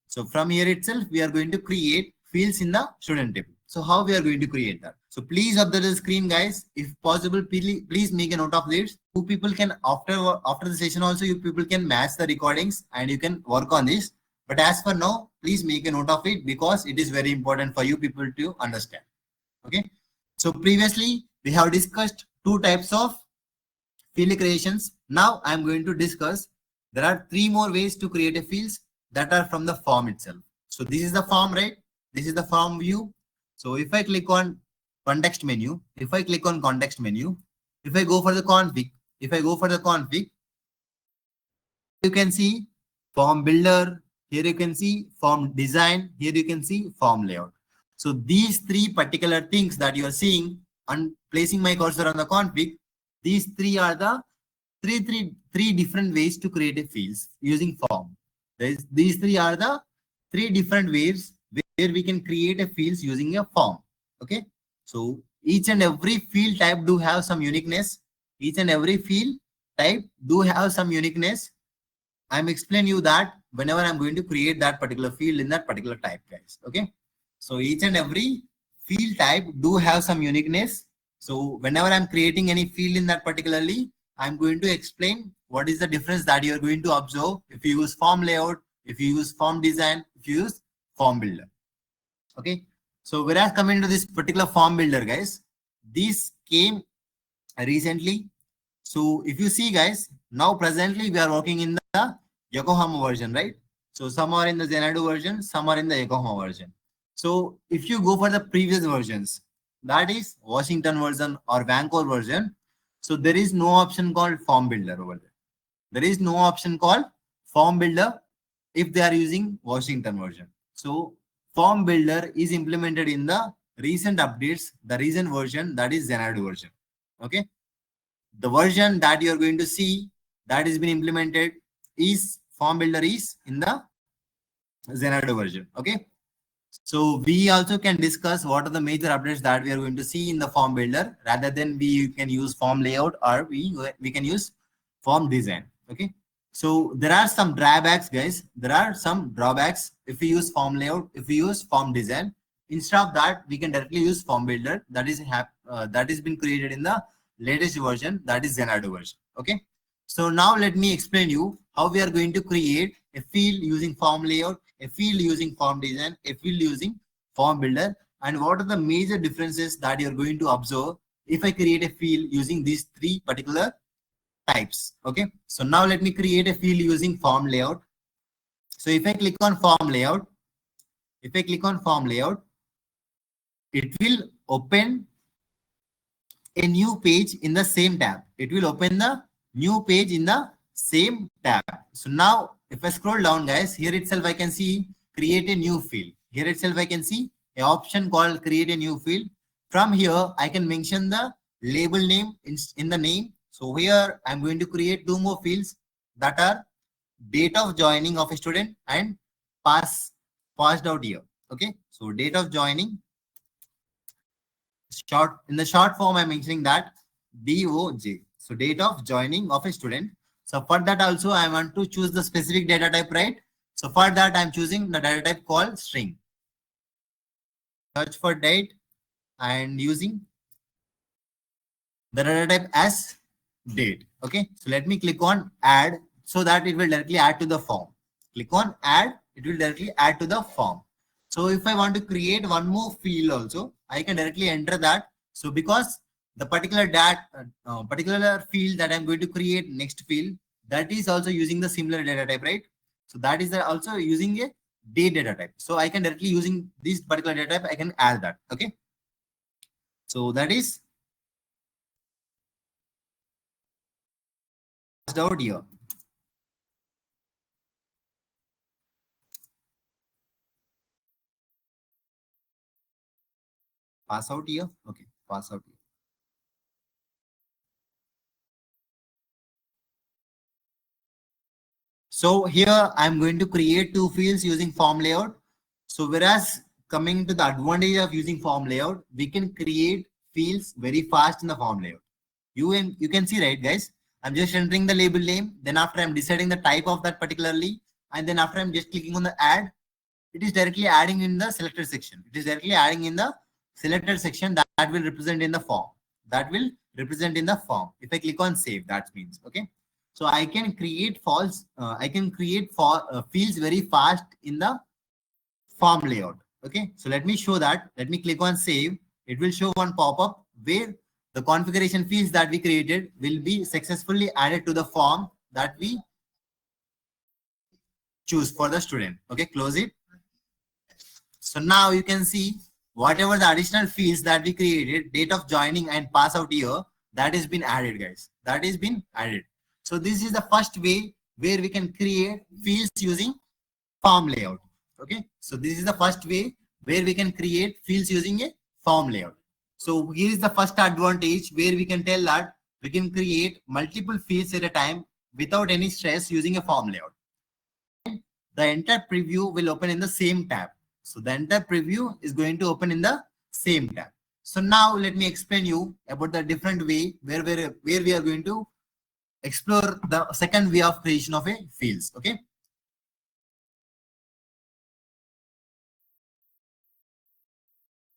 So from here itself we are going to create fields in the student table. So how we are going to create that? So please observe the screen, guys. If possible, please make a note of this. You people can after the session also you people can match the recordings and you can work on this. But as for now, please make a note of it because it is very important for you people to understand. Okay. So previously we have discussed 2 types of field creations. Now I am going to discuss there are 3 more ways to create a fields that are from the form itself. So this is the form, right? This is the form view. So if I click on context menu, if I go for the config, you can see form builder. Here you can see form design. Here you can see form layout. So these 3 particular things that you are seeing and placing my cursor on the config, these 3 are the three different ways to create a fields using form. These 3 are the 3 different ways where we can create a fields using a form. Okay. So each and every field type do have some uniqueness. I'm explaining you that whenever I'm going to create that particular field in that particular type, guys. Okay. So each and every field type do have some uniqueness. So whenever I'm creating any field in that particularly, I'm going to explain what is the difference that you're going to observe if you use form layout, if you use form design, if you use form builder. Okay. So whereas coming to this particular form builder, guys, this came recently. So if you see, guys, now presently we are working in the Yokohama version, right? So some are in the Xanadu version, some are in the Yokohama version. So if you go for the previous versions, that is Washington version or Vancouver version, so there is no option called form builder over there. There is no option called form builder if they are using Washington version. So form builder is implemented in the recent updates, the recent version, that is Xanadu version. Okay. The version that you are going to see that has been implemented is form builder is in the Xanadu version. Okay. So we also can discuss what are the major updates that we are going to see in the form builder rather than we can use form layout or we can use form design. Okay. So there are some drawbacks, guys. There are some drawbacks if we use form layout, if we use form design. Instead of that, we can directly use form builder that has been created in the latest version, that is Xanadu version. Okay. So now let me explain you how we are going to create a field using form layout, a field using form design, a field using form builder, and what are the major differences that you're going to observe if I create a field using these three particular types. Okay, so now let me create a field using form layout. So if I click on form layout, it will open a new page in the same tab. It will open the new page in the same tab. So now if I scroll down, guys, here itself I can see create a new field. Here itself I can see an option called create a new field. From here I can mention the label name in the name. So here I'm going to create two more fields that are date of joining of a student and passed out year. Okay, so date of joining, in the short form I'm mentioning that DOJ. So date of joining of a student. So for that also I want to choose the specific data type, right? So for that I'm choosing the data type called string. Search for date and using the data type as date. Okay, so let me click on add so that it will directly add to the form. Click on add, it will directly add to the form. So if I want to create one more field also, I can directly enter that. So because the particular particular field that I'm going to create next field, that is also using the similar data type, right? So that is also using a date data type. So I can directly using this particular data type, I can add that. Okay, so that is out here. Pass out here. Okay, pass out here. So here I'm going to create two fields using form layout. So whereas coming to the advantage of using form layout, we can create fields very fast in the form layout. You can see, right, guys? I'm just entering the label name. Then after I'm deciding the type of that particularly, and then after I'm just clicking on the add, it is directly adding in the selected section. It is directly adding in the selected section that will represent in the form. That will represent in the form. If I click on save, that means okay. So I can create fields very fast in the form layout. Okay, so let me show that. Let me click on save. It will show one pop-up where the configuration fields that we created will be successfully added to the form that we choose for the student. Okay, close it. So now you can see whatever the additional fields that we created, date of joining and pass out year, that has been added, guys. That has been added. So this is the first way where we can create fields using form layout. Okay, so this is the first way where we can create fields using a form layout. So here is the first advantage where we can tell that we can create multiple fields at a time without any stress using a form layout. The entire preview will open in the same tab. So the entire preview is going to open in the same tab. So now let me explain you about the different way where we are going to explore the second way of creation of a fields. Okay.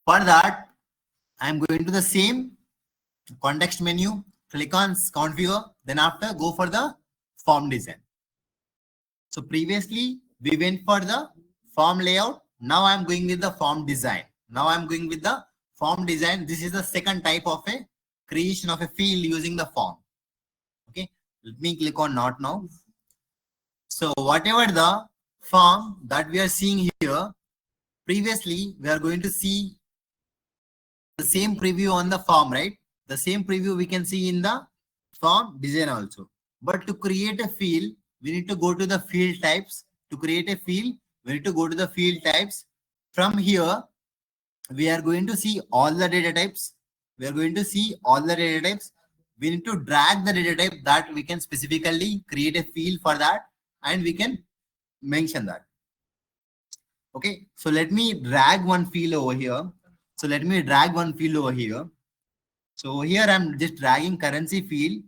For that, I'm going to the same context menu, click on configure, then after go for the form design. So previously we went for the form layout. Now I'm going with the form design. This is the second type of a creation of a field using the form. Okay, let me click on not now. So whatever the form that we are seeing here, previously we are going to see the same preview on the form, right? The same preview we can see in the form design also. But to create a field, we need to go to the field types. To create a field, we need to go to the field types. From here, we are going to see all the data types. We need to drag the data type that we can specifically create a field for that, and we can mention that. Okay, so let me drag one field over here. So here I'm just dragging currency field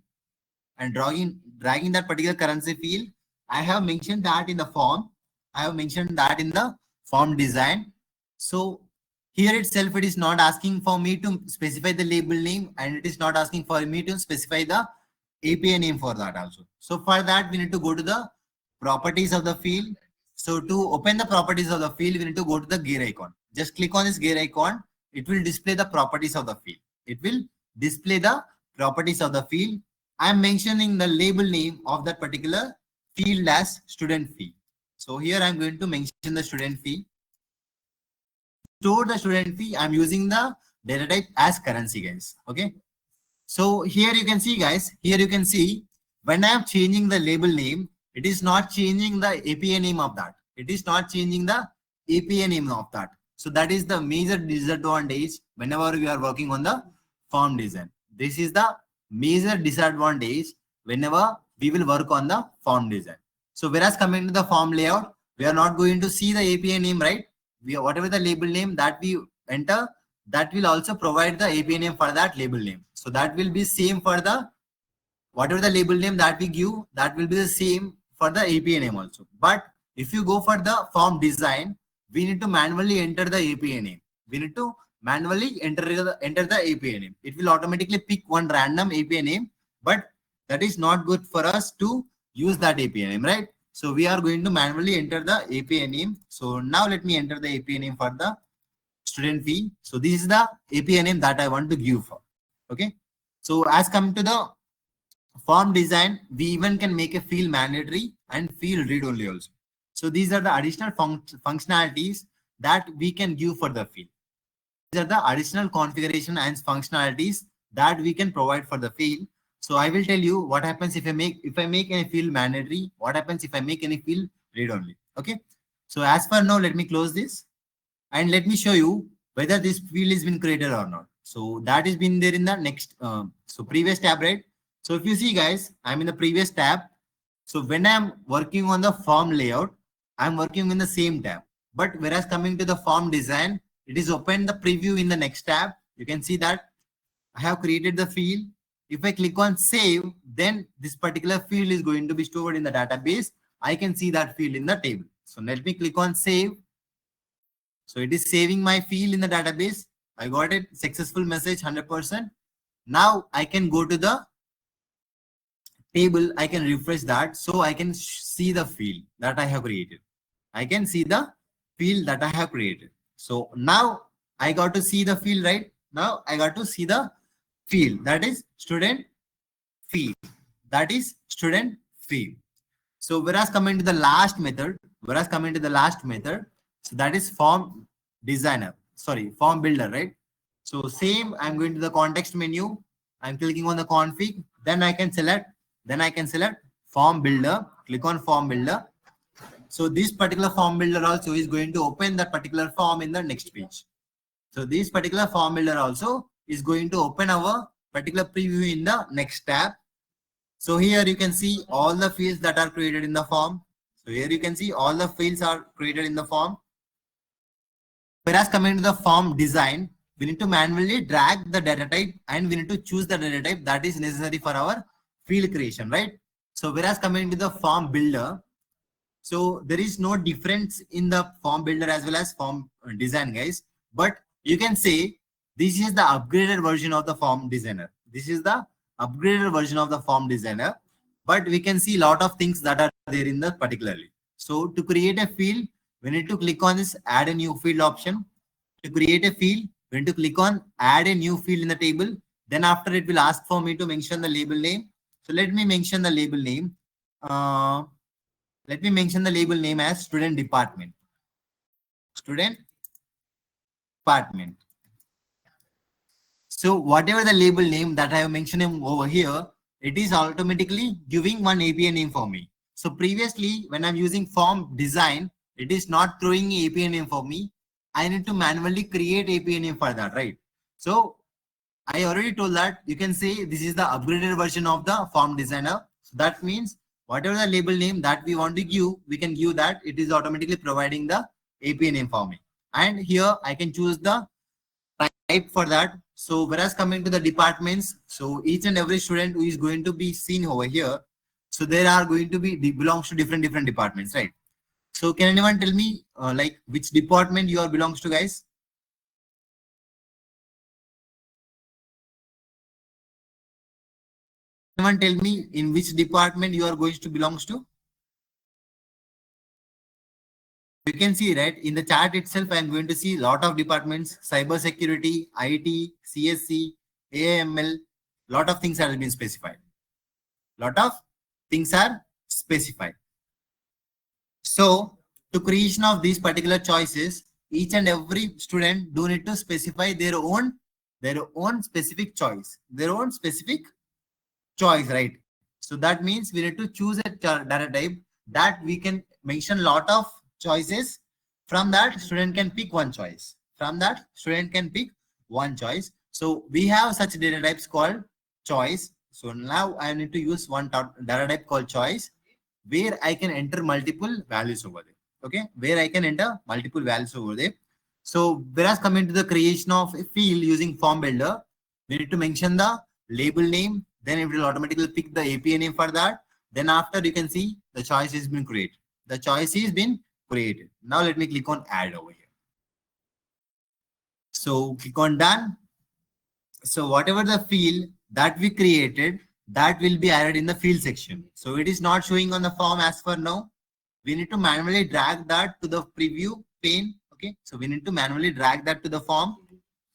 and dragging that particular currency field. I have mentioned that in the form. I have mentioned that in the form design. So here itself, it is not asking for me to specify the label name, and it is not asking for me to specify the API name for that also. So for that, we need to go to the properties of the field, So to open the properties of the field, we need to go to the gear icon. Just click on this gear icon. It will display the properties of the field. It will display the properties of the field. I'm mentioning the label name of that particular field as student fee. So here I'm going to mention the student fee. Store the student fee. I'm using the data type as currency, guys. Okay. So here you can see, guys, here you can see when I am changing the label name, it is not changing the API name of that. It is not changing the API name of that. So that is the major disadvantage whenever we are working on the form design. This is the major disadvantage whenever we will work on the form design. So whereas coming to the form layout, we are not going to see the API name, right? We whatever the label name that we enter, that will also provide the API name for that label name. So that will be same for the whatever the label name that we give, that will be the same for the API name also. But if you go for the form design, we need to manually enter the API name. We need to manually enter the API name. It will automatically pick one random API name, but that is not good for us to use that API name, right? So we are going to manually enter the API name. So now let me enter the API name for the student fee. So this is the API name that I want to give for. Okay. So as come to the form design, we even can make a field mandatory and field read only also. So these are the additional functionalities that we can give for the field. These are the additional configuration and functionalities that we can provide for the field. So I will tell you what happens if I make any field mandatory, what happens if I make any field read only. Okay. So as for now, let me close this and let me show you whether this field has been created or not. So that has been there in the next, previous tab, right? So if you see, guys, I'm in the previous tab. So when I'm working on the form layout, I'm working in the same tab. But whereas coming to the form design, it is open the preview in the next tab. You can see that I have created the field. If I click on save, then this particular field is going to be stored in the database. I can see that field in the table. So let me click on save. So it is saving my field in the database. I got it. Successful message 100%. Now I can go to the table. I can refresh that. So I can see the field that I have created. I can see the field that I have created. So now I got to see the field, right? Now I got to see the field that is student fee. That is student fee. So whereas coming to the last method, so that is form designer, sorry, form builder, right? So same, I'm going to the context menu. I'm clicking on the config. Then I can select form builder. Click on form builder. So this particular form builder also is going to open that particular form in the next page. So this particular form builder also is going to open our particular preview in the next tab. So here you can see all the fields that are created in the form. So here you can see all the fields are created in the form. Whereas coming to the form design, we need to manually drag the data type and we need to choose the data type that is necessary for our field creation, right? So whereas coming to the form builder, so there is no difference in the form builder as well as form design, guys. But you can say this is the upgraded version of the form designer. This is the upgraded version of the form designer. But we can see a lot of things that are there in the particularly. So to create a field, we need to click on this add a new field option. To create a field, we need to click on add a new field in the table. Then after it will ask for me to mention the label name. So let me mention the label name. Let me mention the label name as student department. Student department. So whatever the label name that I have mentioned over here, it is automatically giving one API name for me. So previously, when I'm using form design, it is not throwing API name for me. I need to manually create API name for that, right? So I already told that you can say this is the upgraded version of the form designer. So that means whatever the label name that we want to give, we can give that. It is automatically providing the API name for me. And here I can choose the type for that. So whereas coming to the departments, so each and every student who is going to be seen over here, so there are going to be belongs to different departments, right? So can anyone tell me like which department you are belongs to, guys? Anyone tell me in which department you are going to belongs to? you can see, right, in the chart itself, I'm going to see a lot of departments: cybersecurity, IT, CSC, AML. Lot of things have been specified. Lot of things are specified. So to creation of these particular choices, each and every student do need to specify their own specific choice, right? So that means we need to choose a data type that we can mention lot of choices. From that, student can pick one choice. So we have such data types called choice. So now I need to use one data type called choice, where I can enter multiple values over there. Okay, where I can enter multiple values over there. So whereas coming to the creation of a field using form builder, we need to mention the label name. Then it will automatically pick the API name for that. Then after, you can see the choice has been created. Now let me click on add over here. So click on done. So whatever the field that we created, that will be added in the field section. So it is not showing on the form as for now. We need to manually drag that to the preview pane. Okay, so we need to manually drag that to the form.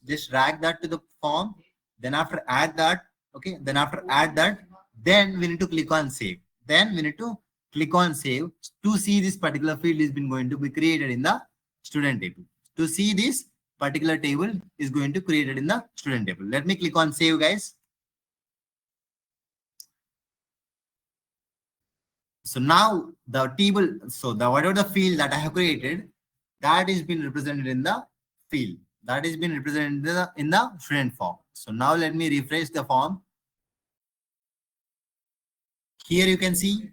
Just drag that to the form. Then after add that, okay, then we need to click on save. To see this particular field is been going to be created in the student table. Particular table is going to created in the student table. Let me click on save, guys. So now the table, whatever the field that I have created, that is been represented in the field. In the student form. So now let me refresh the form. Here you can see.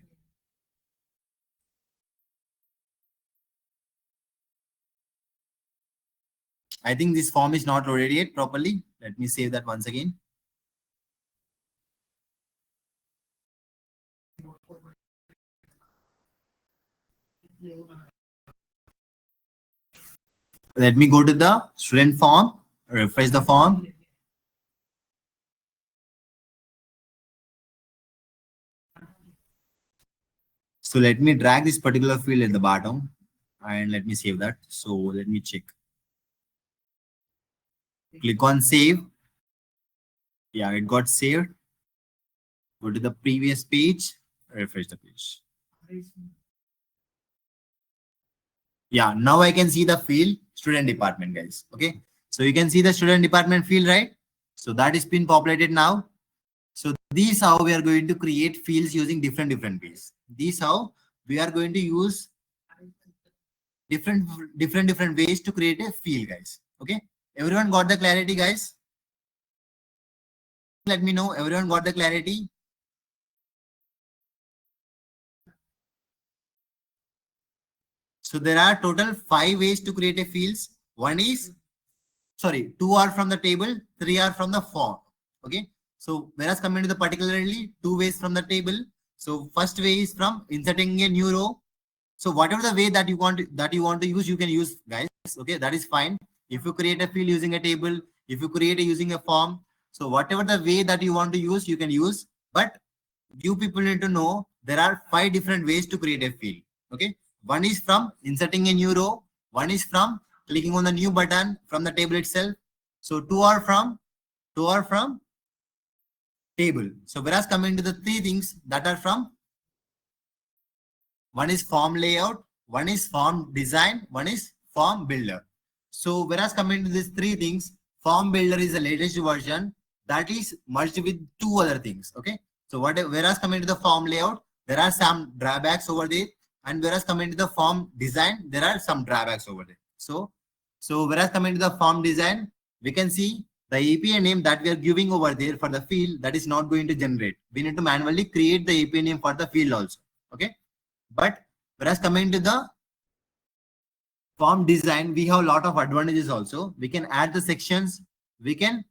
I think this form is not loaded yet properly. Let me save that once again. Let me go to the student form, refresh the form. So let me drag this particular field at the bottom and let me save that. So let me check. Click on save. Yeah, it got saved. Go to the previous page, refresh the page. Yeah, now I can see the field student department, guys. Okay, so you can see the student department field, right? So that is been populated now. So this how we are going to create fields using different ways. This how we are going to use different ways to create a field, guys. Okay, everyone got the clarity, guys? Let me know, everyone got the clarity? So there are total 5 ways to create a fields. 2 are from the table, 3 are from the form. Okay. So whereas coming to the particularly 2 ways from the table. So first way is from inserting a new row. So whatever the way that you want to use, you can use, guys. Okay, that is fine. If you create a field using a table, if you create using a form, so whatever the way that you want to use, you can use. But you people need to know there are 5 different ways to create a field. Okay. One is from inserting a new row. One is from clicking on the new button from the table itself. So 2 are from table. So whereas coming to the 3 things that are from, one is form layout, one is form design, one is form builder. So whereas coming to these 3 things, form builder is the latest version that is merged with 2 other things. Okay. So whereas coming to the form layout, there are some drawbacks over there. And whereas coming to the form design, there are some drawbacks over there. So whereas coming to the form design, we can see the API name that we are giving over there for the field, that is not going to generate. We need to manually create the API name for the field also. Okay. But whereas coming to the form design, we have a lot of advantages also. We can add the sections. We can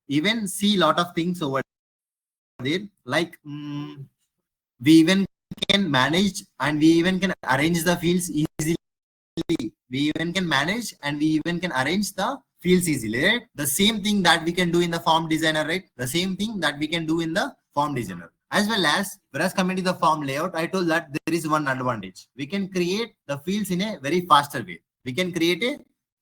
even see a lot of things over there. Like we even can manage and we even can arrange the fields easily. We even can manage and we even can arrange the fields easily, right? The same thing that we can do in the form designer, right? The same thing that we can do in the form designer. As well as, whereas coming to the form layout, I told that there is one advantage. We can create the fields in a very faster way. We can create a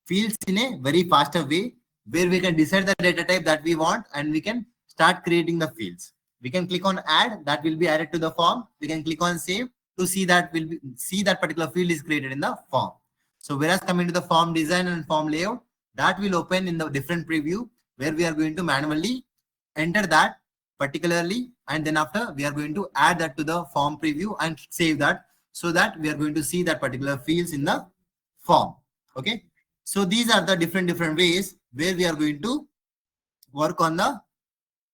fields in a very faster way where we can decide the data type that we want and we can start creating the fields. We can click on add, that will be added to the form. We can click on save to see that see that particular field is created in the form. So whereas coming to the form design and form layout, that will open in the different preview where we are going to manually enter that particularly, and then after we are going to add that to the form preview and save that, so that we are going to see that particular fields in the form. Okay, so these are the different ways where we are going to work on the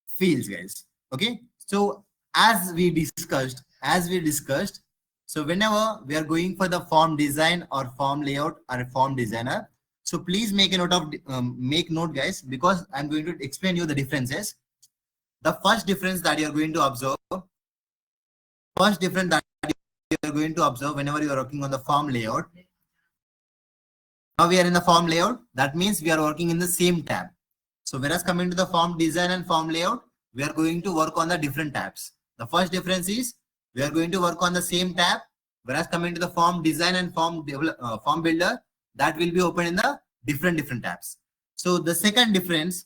fields, guys. Okay, so as we discussed, so whenever we are going for the form design or form layout or form designer, so please make a note of make note, guys, because I'm going to explain you the differences. The first difference that you are going to observe, whenever you are working on the form layout. Now we are in the form layout. That means we are working in the same tab. So whereas coming to the form design and form layout, we are going to work on the different tabs. The first difference is we are going to work on the same tab. Whereas coming to the form design and form builder, that will be open in the different tabs. So the second difference,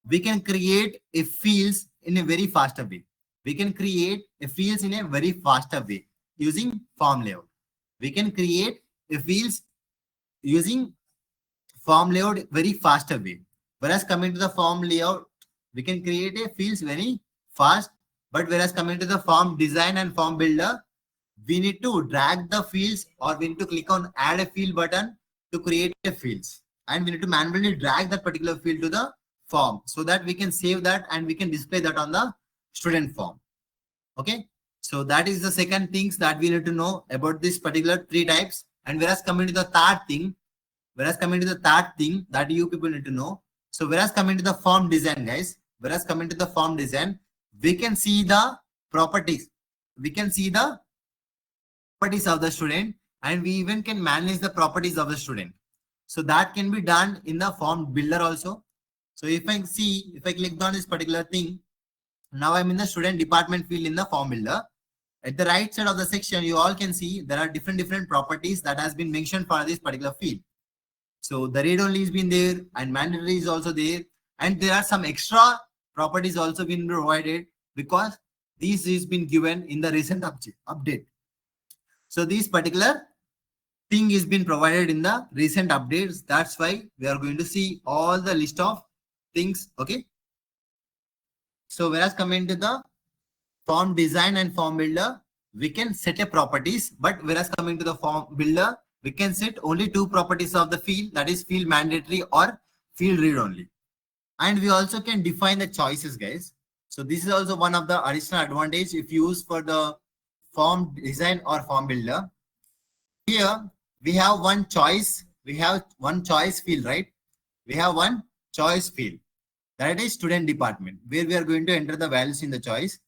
we can create a fields in a very faster way. We can create a fields in a very faster way using form layout. We can create a fields using form layout very faster way. Whereas coming to the form layout, we can create a fields very fast. But whereas coming to the form design and form builder, we need to drag the fields, or we need to click on add a field button to create a fields. And we need to manually drag that particular field to the form so that we can save that and we can display that on the student form. Okay, so that is the second things that we need to know about this particular three types. And whereas coming to the third thing that you people need to know. So whereas coming to the form design, guys, we can see the properties. We can see the properties of the student, and we even can manage the properties of the student. So that can be done in the form builder also. So if I click on this particular thing, now I'm in the student department field in the form builder. At the right side of the section, you all can see there are different properties that has been mentioned for this particular field. So the read only has been there, and mandatory is also there, and there are some extra properties also been provided because this has been given in the recent update. So this particular thing is been provided in the recent updates. That's why we are going to see all the list of things. Okay. So whereas coming to the form design and form builder, we can set a properties, but whereas coming to the form builder, we can set only two properties of the field, that is field mandatory or field read only. And we also can define the choices, guys. So this is also one of the additional advantage if used for the form design or form builder. Here we have one choice. We have one choice field, right? We have one choice field, that is student department, where we are going to enter the values in the choice.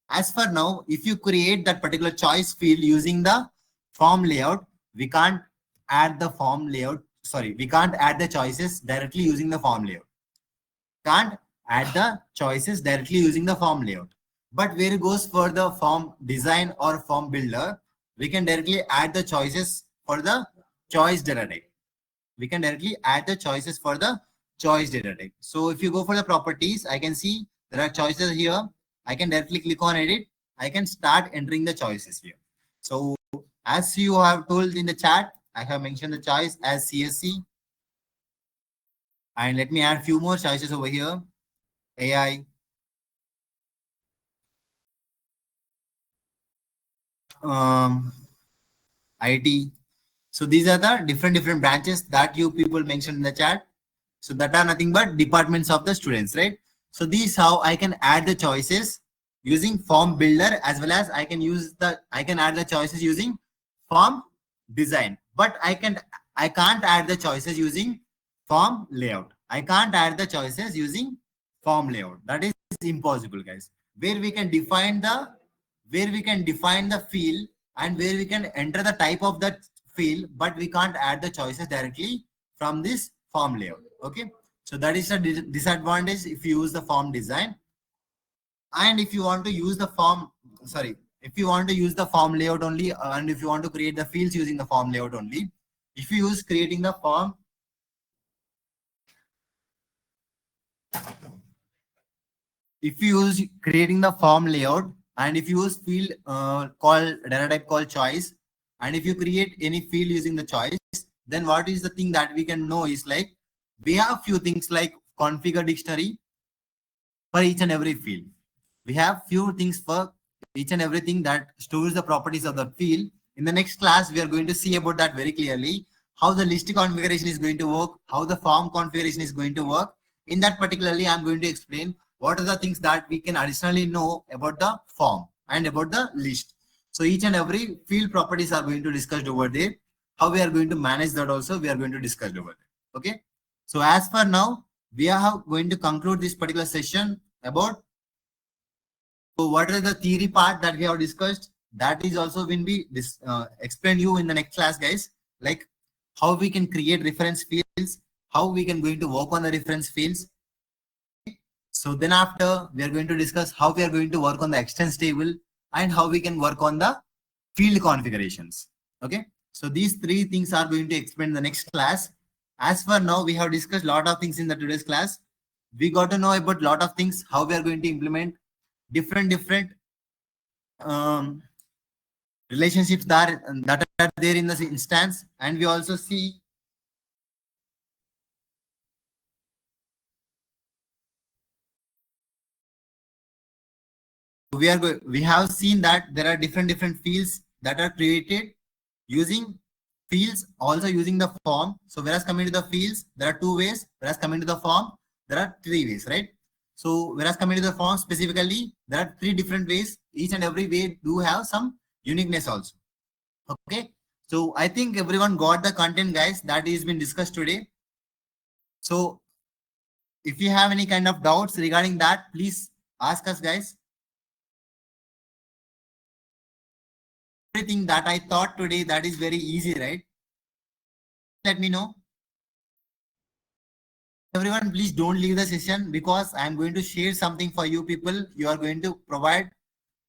As for now, if you create that particular choice field using the form layout, we can't add the form layout. Sorry, we can't add the choices directly using the form layout. Can't add the choices directly using the form layout. But where it goes for the form design or form builder, we can directly add the choices for the choice data type. We can directly add the choices for the choice data type. So if you go for the properties, I can see there are choices here. I can directly click on edit. I can start entering the choices here. So as you have told in the chat, I have mentioned the choice as CSC. And let me add few more choices over here. AI. IT. So these are the different branches that you people mentioned in the chat. So that are nothing but departments of the students, right? So this is how I can add the choices using form builder, as well as I can add the choices using form design. But I can't add the choices using form layout. I can't add the choices using form layout. That is impossible, guys. Where we can define the field and where we can enter the type of that field, but we can't add the choices directly from this form layout. Okay, so that is a disadvantage if you use the form design. And if you want to use the form sorry, if you want to use the form layout only, and if you want to create the fields using the form layout only, if you use creating the form, if you use creating the form layout, and if you use field called data type called choice, and if you create any field using the choice, then what is the thing that we can know is like we have few things like configure dictionary for each and every field. We have few things for each and everything that stores the properties of the field. In the next class, we are going to see about that very clearly, how the list configuration is going to work, how the form configuration is going to work. In that particularly, I'm going to explain what are the things that we can additionally know about the form and about the list. So each and every field properties are going to discuss over there. How we are going to manage that also, we are going to discuss over there. Okay. So as for now, we are going to conclude this particular session about, so what is the theory part that we have discussed? That is also when we explain you in the next class, guys, like how we can create reference fields, how we can going to work on the reference fields. So then after, we are going to discuss how we are going to work on the extents table and how we can work on the field configurations. Okay. So these three things are going to explain in the next class. As for now, we have discussed a lot of things in the today's class. We got to know about a lot of things, how we are going to implement different relationships that are there in this instance, and we also see we have seen that there are different fields that are created using fields, also using the form. So whereas coming to the fields, there are two ways, whereas coming to the form, there are three ways, right? So whereas coming to the form specifically, there are three different ways. Each and every way do have some uniqueness also. Okay. So I think everyone got the content, guys, that is been discussed today. So if you have any kind of doubts regarding that, please ask us, guys. Everything that I thought today, that is very easy, right? Let me know. Everyone, please don't leave the session, because I'm going to share something for you people. You are going to provide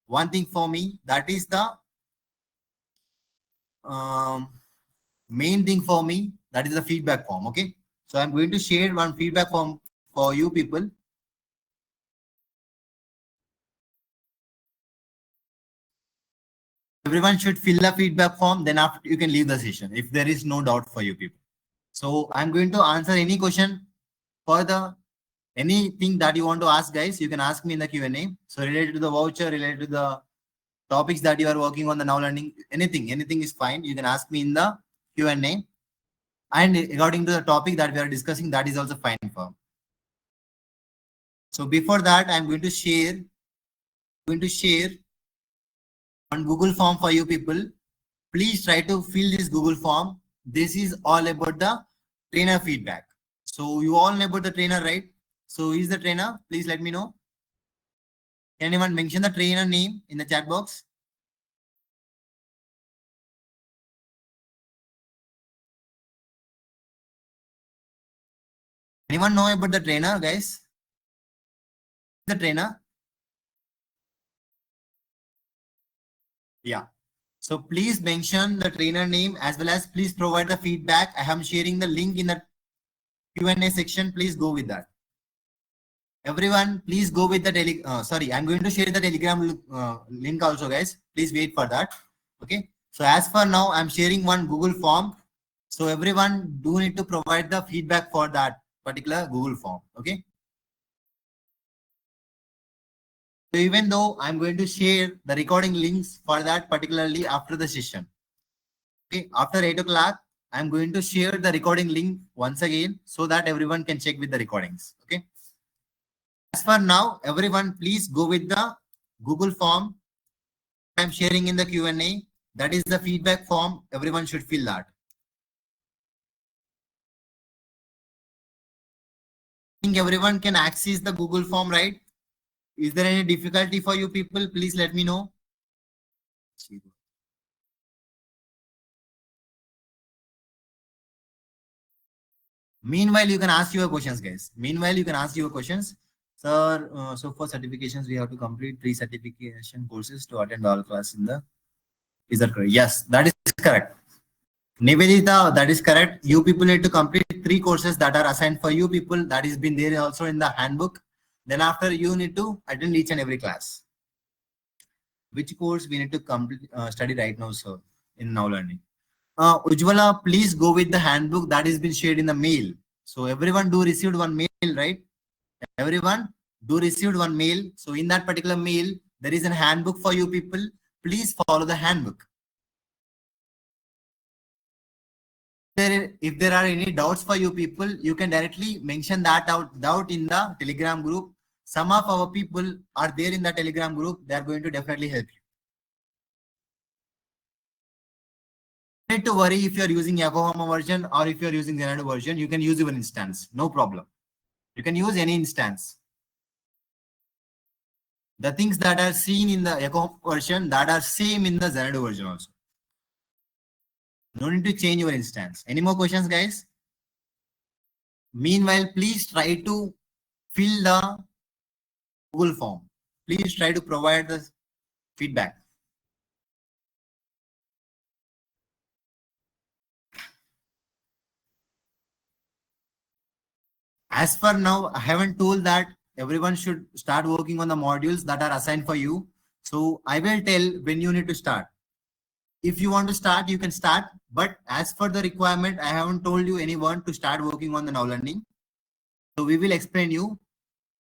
one thing for me. That is the main thing for me. That is the feedback form. Okay. So I'm going to share one feedback form for you people. Everyone should fill the feedback form. Then after, you can leave the session if there is no doubt for you people. So I'm going to answer any question for the anything that you want to ask, guys. You can ask me in the Q&A. So related to the voucher, related to the topics that you are working on the now learning, anything is fine. You can ask me in the Q&A. And according to the topic that we are discussing, that is also fine for. So before that, I'm going to share on Google form for you people. Please try to fill this Google form. This is all about the trainer feedback. So you all know about the trainer, right? So who is the trainer? Please let me know. Can anyone mention the trainer name in the chat box? Anyone know about the trainer, guys? The trainer? Yeah. So please mention the trainer name, as well as please provide the feedback. I am sharing the link in the Q&A section. Please go with that. Everyone, please go with the sorry, I'm going to share the Telegram link also, guys. Please wait for that. Okay. So as for now, I'm sharing one Google form. So everyone do need to provide the feedback for that particular Google form. Okay. So even though I'm going to share the recording links for that particularly after the session. Okay. After 8 o'clock, I'm going to share the recording link once again so that everyone can check with the recordings. Okay. As for now, everyone, please go with the Google form I'm sharing in the Q&A. That is the feedback form. Everyone should fill that. I think everyone can access the Google form, right? Is there any difficulty for you people? Please let me know. Meanwhile, you can ask your questions, guys. Meanwhile, you can ask your questions. Sir, so for certifications, we have to complete 3 certification courses to attend all classes in the. Is that correct? Yes, that is correct. Nivedita, that is correct. You people need to complete 3 courses that are assigned for you people. That is been there also in the handbook. Then after you need to attend each and every class. Which course we need to complete study right now, sir, in Now Learning? Ujwala, please go with the handbook that has been shared in the mail. So everyone do received one mail, right? Everyone do received one mail. So in that particular mail, there is a handbook for you people. Please follow the handbook. If there are any doubts for you people, you can directly mention that doubt in the Telegram group. Some of our people are there in the Telegram group. They are going to definitely help you. Don't need to worry if you are using Yokohama version or if you are using Xanadu version. You can use your instance. No problem. You can use any instance. The things that are seen in the Yokohama version that are same in the Xanadu version also. No need to change your instance. Any more questions, guys? Meanwhile, please try to fill the Google form. Please try to provide the feedback. As for now, I haven't told that everyone should start working on the modules that are assigned for you. So I will tell when you need to start. If you want to start, you can start. But as for the requirement, I haven't told you anyone to start working on the Now Learning. So we will explain you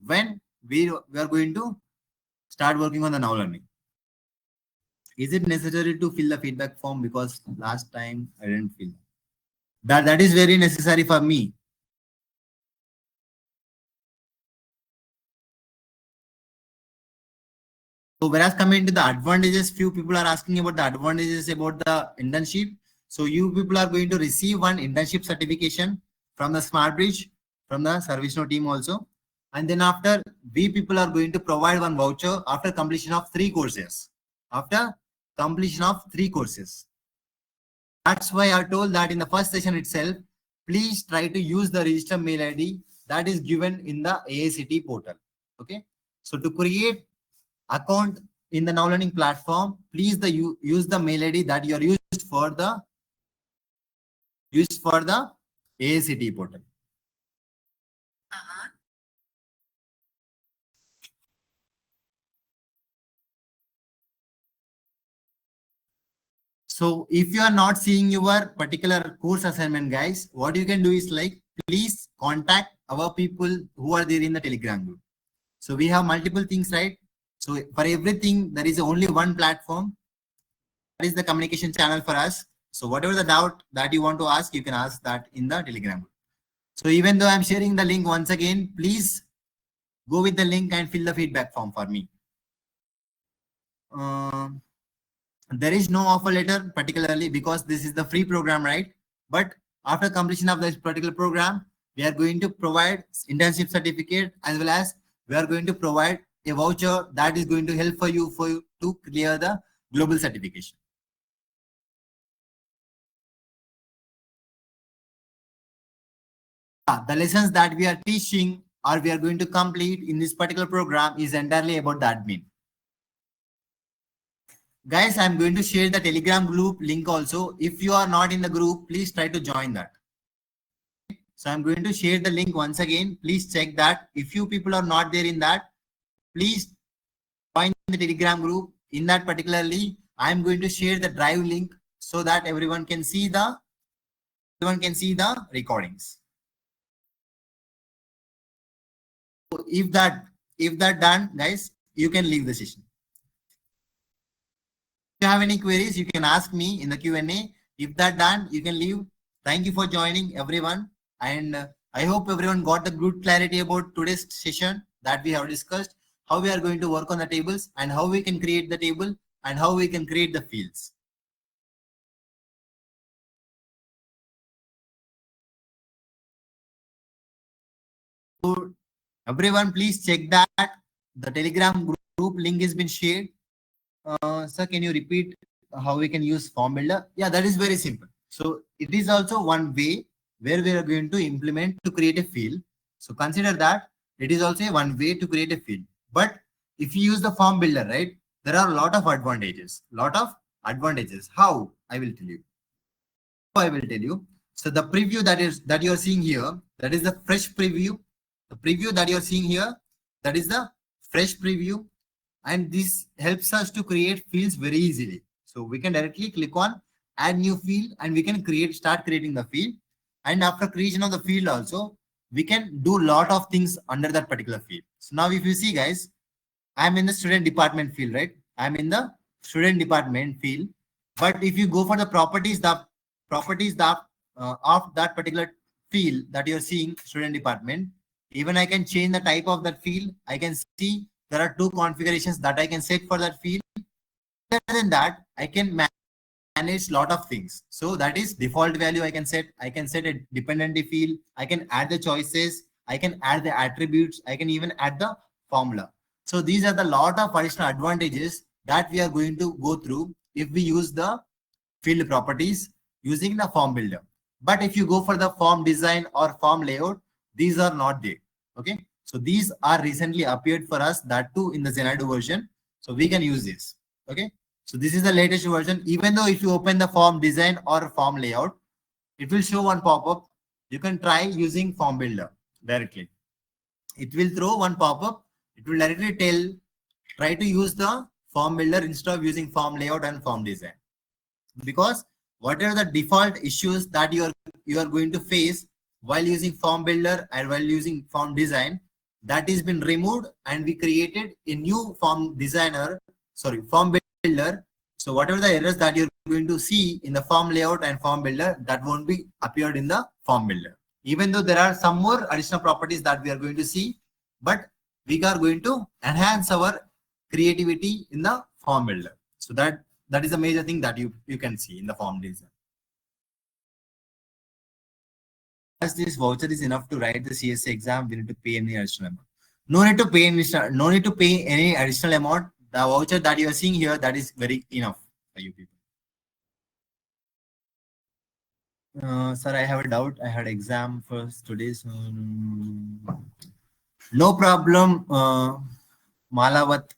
when we are going to start working on the Now Learning. Is it necessary to fill the feedback form? Because last time I didn't fill that. That is very necessary for me. So whereas coming to the advantages, few people are asking about the advantages about the internship. So you people are going to receive one internship certification from the SmartBridge, from the ServiceNow team also. And then after, we people are going to provide one voucher after completion of 3 courses. After completion of 3 courses. That's why I told that in the first session itself, please try to use the register mail ID that is given in the AICTE portal. Okay. So to create account in the Now Learning platform, please use the mail ID that you are used for the AICTE portal. So if you are not seeing your particular course assignment, guys, what you can do is like, please contact our people who are there in the Telegram group. So we have multiple things, right? So for everything, there is only one platform. That is the communication channel for us. So whatever the doubt that you want to ask, you can ask that in the Telegram group. So even though I'm sharing the link once again, please go with the link and fill the feedback form for me. There is no offer letter particularly because this is the free program, right? But after completion of this particular program, we are going to provide internship certificate as well as we are going to provide a voucher that is going to help for you to clear the global certification. The lessons that we are teaching or we are going to complete in this particular program is entirely about the admin. Guys, I'm going to share the Telegram group link also. If you are not in the group, please try to join that. So I'm going to share the link once again. Please check that. If you people are not there in that, please join the Telegram group. In that particularly, I'm going to share the drive link so that everyone can see the recordings. So if that done, guys, you can leave the session. If you have any queries, you can ask me in the Q&A. If that done, you can leave. Thank you for joining, everyone. And I hope everyone got the good clarity about today's session that we have discussed, how we are going to work on the tables and how we can create the table and how we can create the fields. So everyone, please check that the Telegram group link has been shared. Sir, can you repeat how we can use form builder? Yeah, that is very simple. So it is also one way where we are going to implement to create a field. So consider that It is also one way to create a field. But if you use the form builder, right, there are a lot of advantages. How? I will tell you. I will tell you. So the preview that you're seeing here, that is the fresh preview. The preview that you're seeing here, that is the fresh preview. And this helps us to create fields very easily. So we can directly click on add new field and we can start creating the field. And after creation of the field also, we can do a lot of things under that particular field. So now if you see guys, I'm in the student department field, right? I'm in the student department field. But if you go for the properties, of that particular field that you're seeing, student department, even I can change the type of that field. I can see there are two configurations that I can set for that field. Other than that, I can manage lot of things. So that is default value I can set. I can set a dependency field. I can add the choices. I can add the attributes. I can even add the formula. So these are the lot of additional advantages that we are going to go through if we use the field properties using the form builder. But if you go for the form design or form layout, these are not there. Okay. So these are recently appeared for us, that too in the Xanadu version. So we can use this. Okay. So this is the latest version. Even though if you open the form design or form layout, it will show one pop-up. You can try using form builder directly. It will throw one pop-up. It will directly try to use the form builder instead of using form layout and form design. Because whatever the default issues that you are going to face while using form builder and while using form design, that is been removed, and we created a new form builder. So whatever the errors that you're going to see in the form layout and form builder, that won't be appeared in the form builder. Even though there are some more additional properties that we are going to see, but we are going to enhance our creativity in the form builder. So that is a major thing that you can see in the form design. As this voucher is enough to write the CSA exam, we need to pay any additional amount. No need to pay any additional amount. The voucher that you are seeing here, that is very enough for you people. Sir, I have a doubt. I had exam first today. So no problem. Malavat,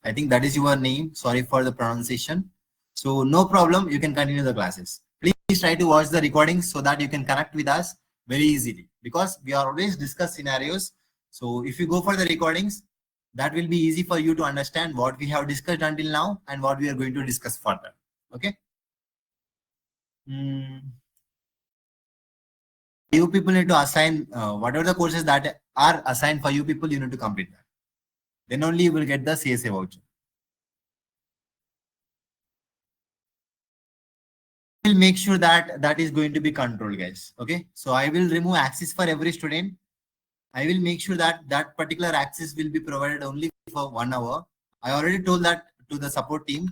I think that is your name. Sorry for the pronunciation. So no problem. You can continue the classes. Please try to watch the recordings so that you can connect with us very easily, because we always discuss scenarios. So if you go for the recordings, that will be easy for you to understand what we have discussed until now and what we are going to discuss further. Okay. You people need to assign whatever the courses that are assigned for you people, you need to complete that. Then only you will get the CSA voucher. Will make sure that is going to be controlled, guys. Okay. So I will remove access for every student. I will make sure that particular access will be provided only for 1 hour. I already told that to the support team.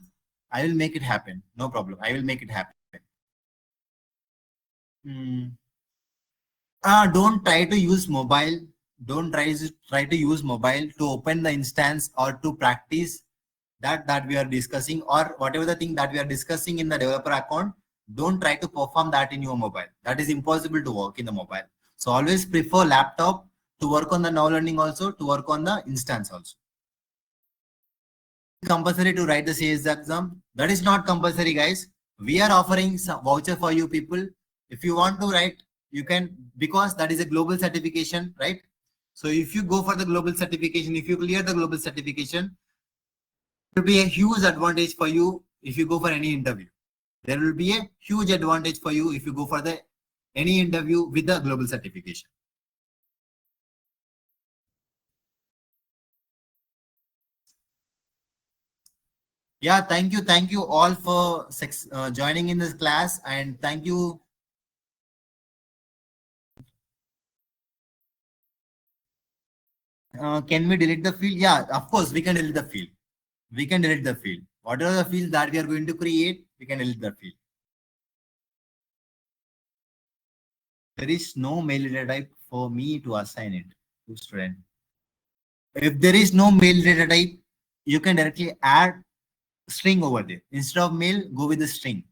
I will make it happen. No problem. I will make it happen. Don't try to use mobile. Don't try to use mobile to open the instance or to practice that we are discussing, or whatever the thing that we are discussing in the developer account. Don't try to perform that in your mobile. That is impossible to work in the mobile. So always prefer laptop to work on the now learning, also to work on the instance also. Compulsory to write the CS exam. That is not compulsory, guys. We are offering some voucher for you people. If you want to write, you can, because that is a global certification, right? So if you go for the global certification, if you clear the global certification, it will be a huge advantage for you if you go for any interview. There will be a huge advantage for you if you go for any interview with the global certification. Yeah, thank you all for joining in this class, and thank you. Can we delete the field? Yeah, of course we can delete the field. We can delete the field. Whatever the field that we are going to create, we can delete the field. There is no mail data type for me to assign it to student. If there is no mail data type, you can directly add string over there. Instead of mail, go with the string.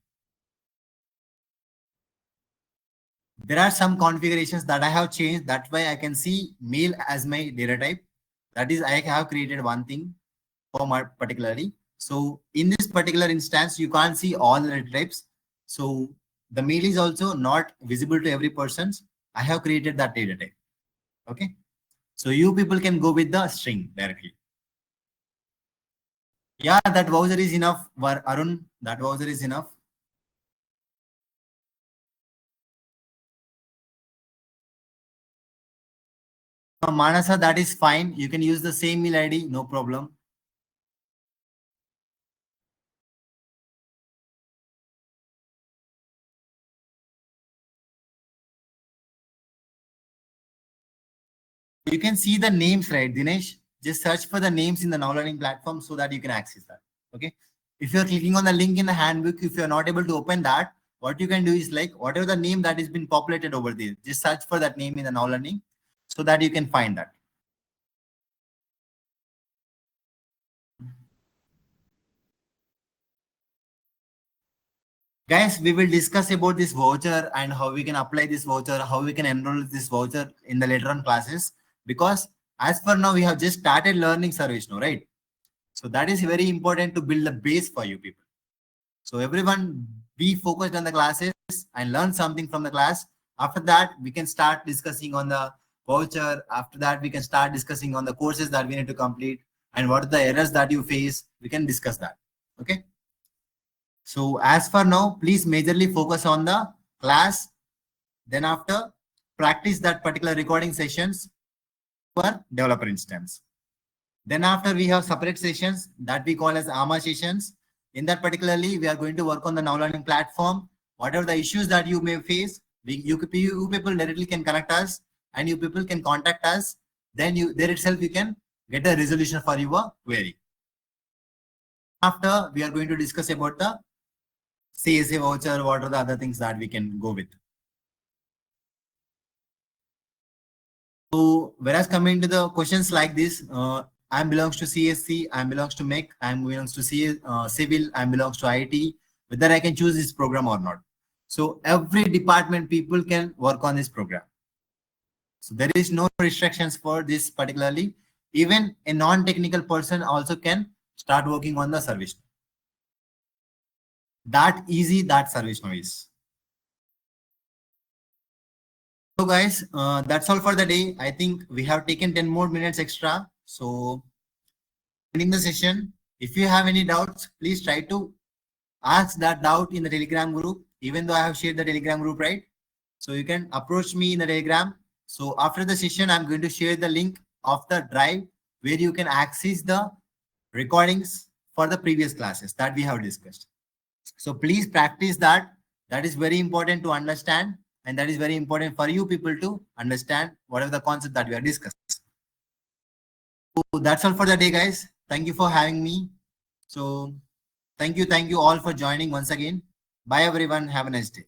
There are some configurations that I have changed. That's why I can see mail as my data type. That is, I have created one thing for my particularly. So in this particular instance, you can't see all the data types. So the mail is also not visible to every person. I have created that data type. Okay. So you people can go with the string directly. Yeah, that voucher is enough. Arun, that voucher is enough. Manasa, that is fine. You can use the same mail ID, no problem. You can see the names, right, Dinesh? Just search for the names in the Now Learning platform so that you can access that. Okay. If you're clicking on the link in the handbook, if you're not able to open that, what you can do is like whatever the name that has been populated over there, just search for that name in the Now Learning so that you can find that. Guys, we will discuss about this voucher and how we can apply this voucher, how we can enroll this voucher in the later on classes. Because as for now, we have just started learning ServiceNow, right? So that is very important to build a base for you people. So everyone be focused on the classes and learn something from the class. After that, we can start discussing on the voucher. After that, we can start discussing on the courses that we need to complete and what are the errors that you face. We can discuss that. Okay. So as for now, please majorly focus on the class. Then after, practice that particular recording sessions for developer instance. Then after, we have separate sessions that we call as AMA sessions. In that particularly, we are going to work on the Now Learning platform. Whatever the issues that you may face, you people directly can connect us and you people can contact us. Then there itself you can get a resolution for your query. After, we are going to discuss about the CSA voucher, what are the other things that we can go with. So whereas coming to the questions like this, I belongs to CSC, I belongs to MEC, I belongs to Civil, I belongs to IT, whether I can choose this program or not. So every department people can work on this program. So there is no restrictions for this particularly. Even a non-technical person also can start working on the service. That easy that ServiceNow is. So guys, that's all for the day. I think we have taken 10 more minutes extra. So ending the session, if you have any doubts, please try to ask that doubt in the Telegram group, even though I have shared the Telegram group, right? So you can approach me in the Telegram. So after the session, I'm going to share the link of the drive where you can access the recordings for the previous classes that we have discussed. So please practice that. That is very important to understand. And that is very important for you people to understand whatever the concept that we are discussing. So that's all for the day, guys. Thank you for having me. So thank you all for joining once again. Bye everyone. Have a nice day.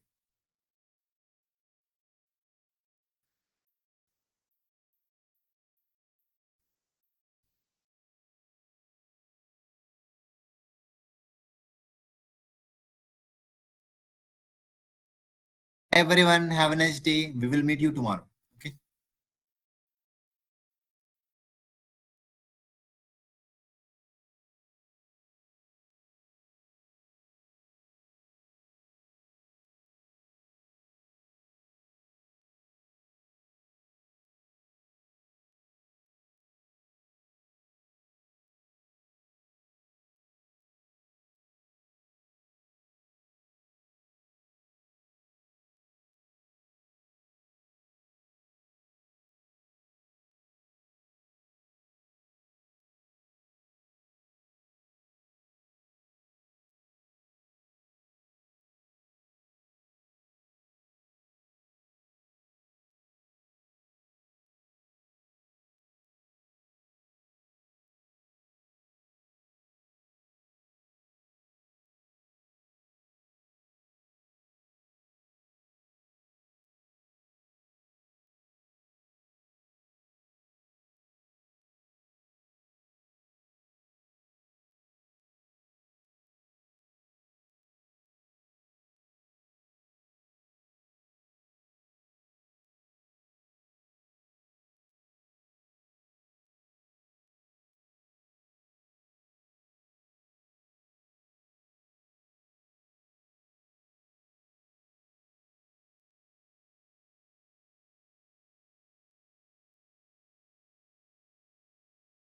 Everyone, have a nice day. We will meet you tomorrow.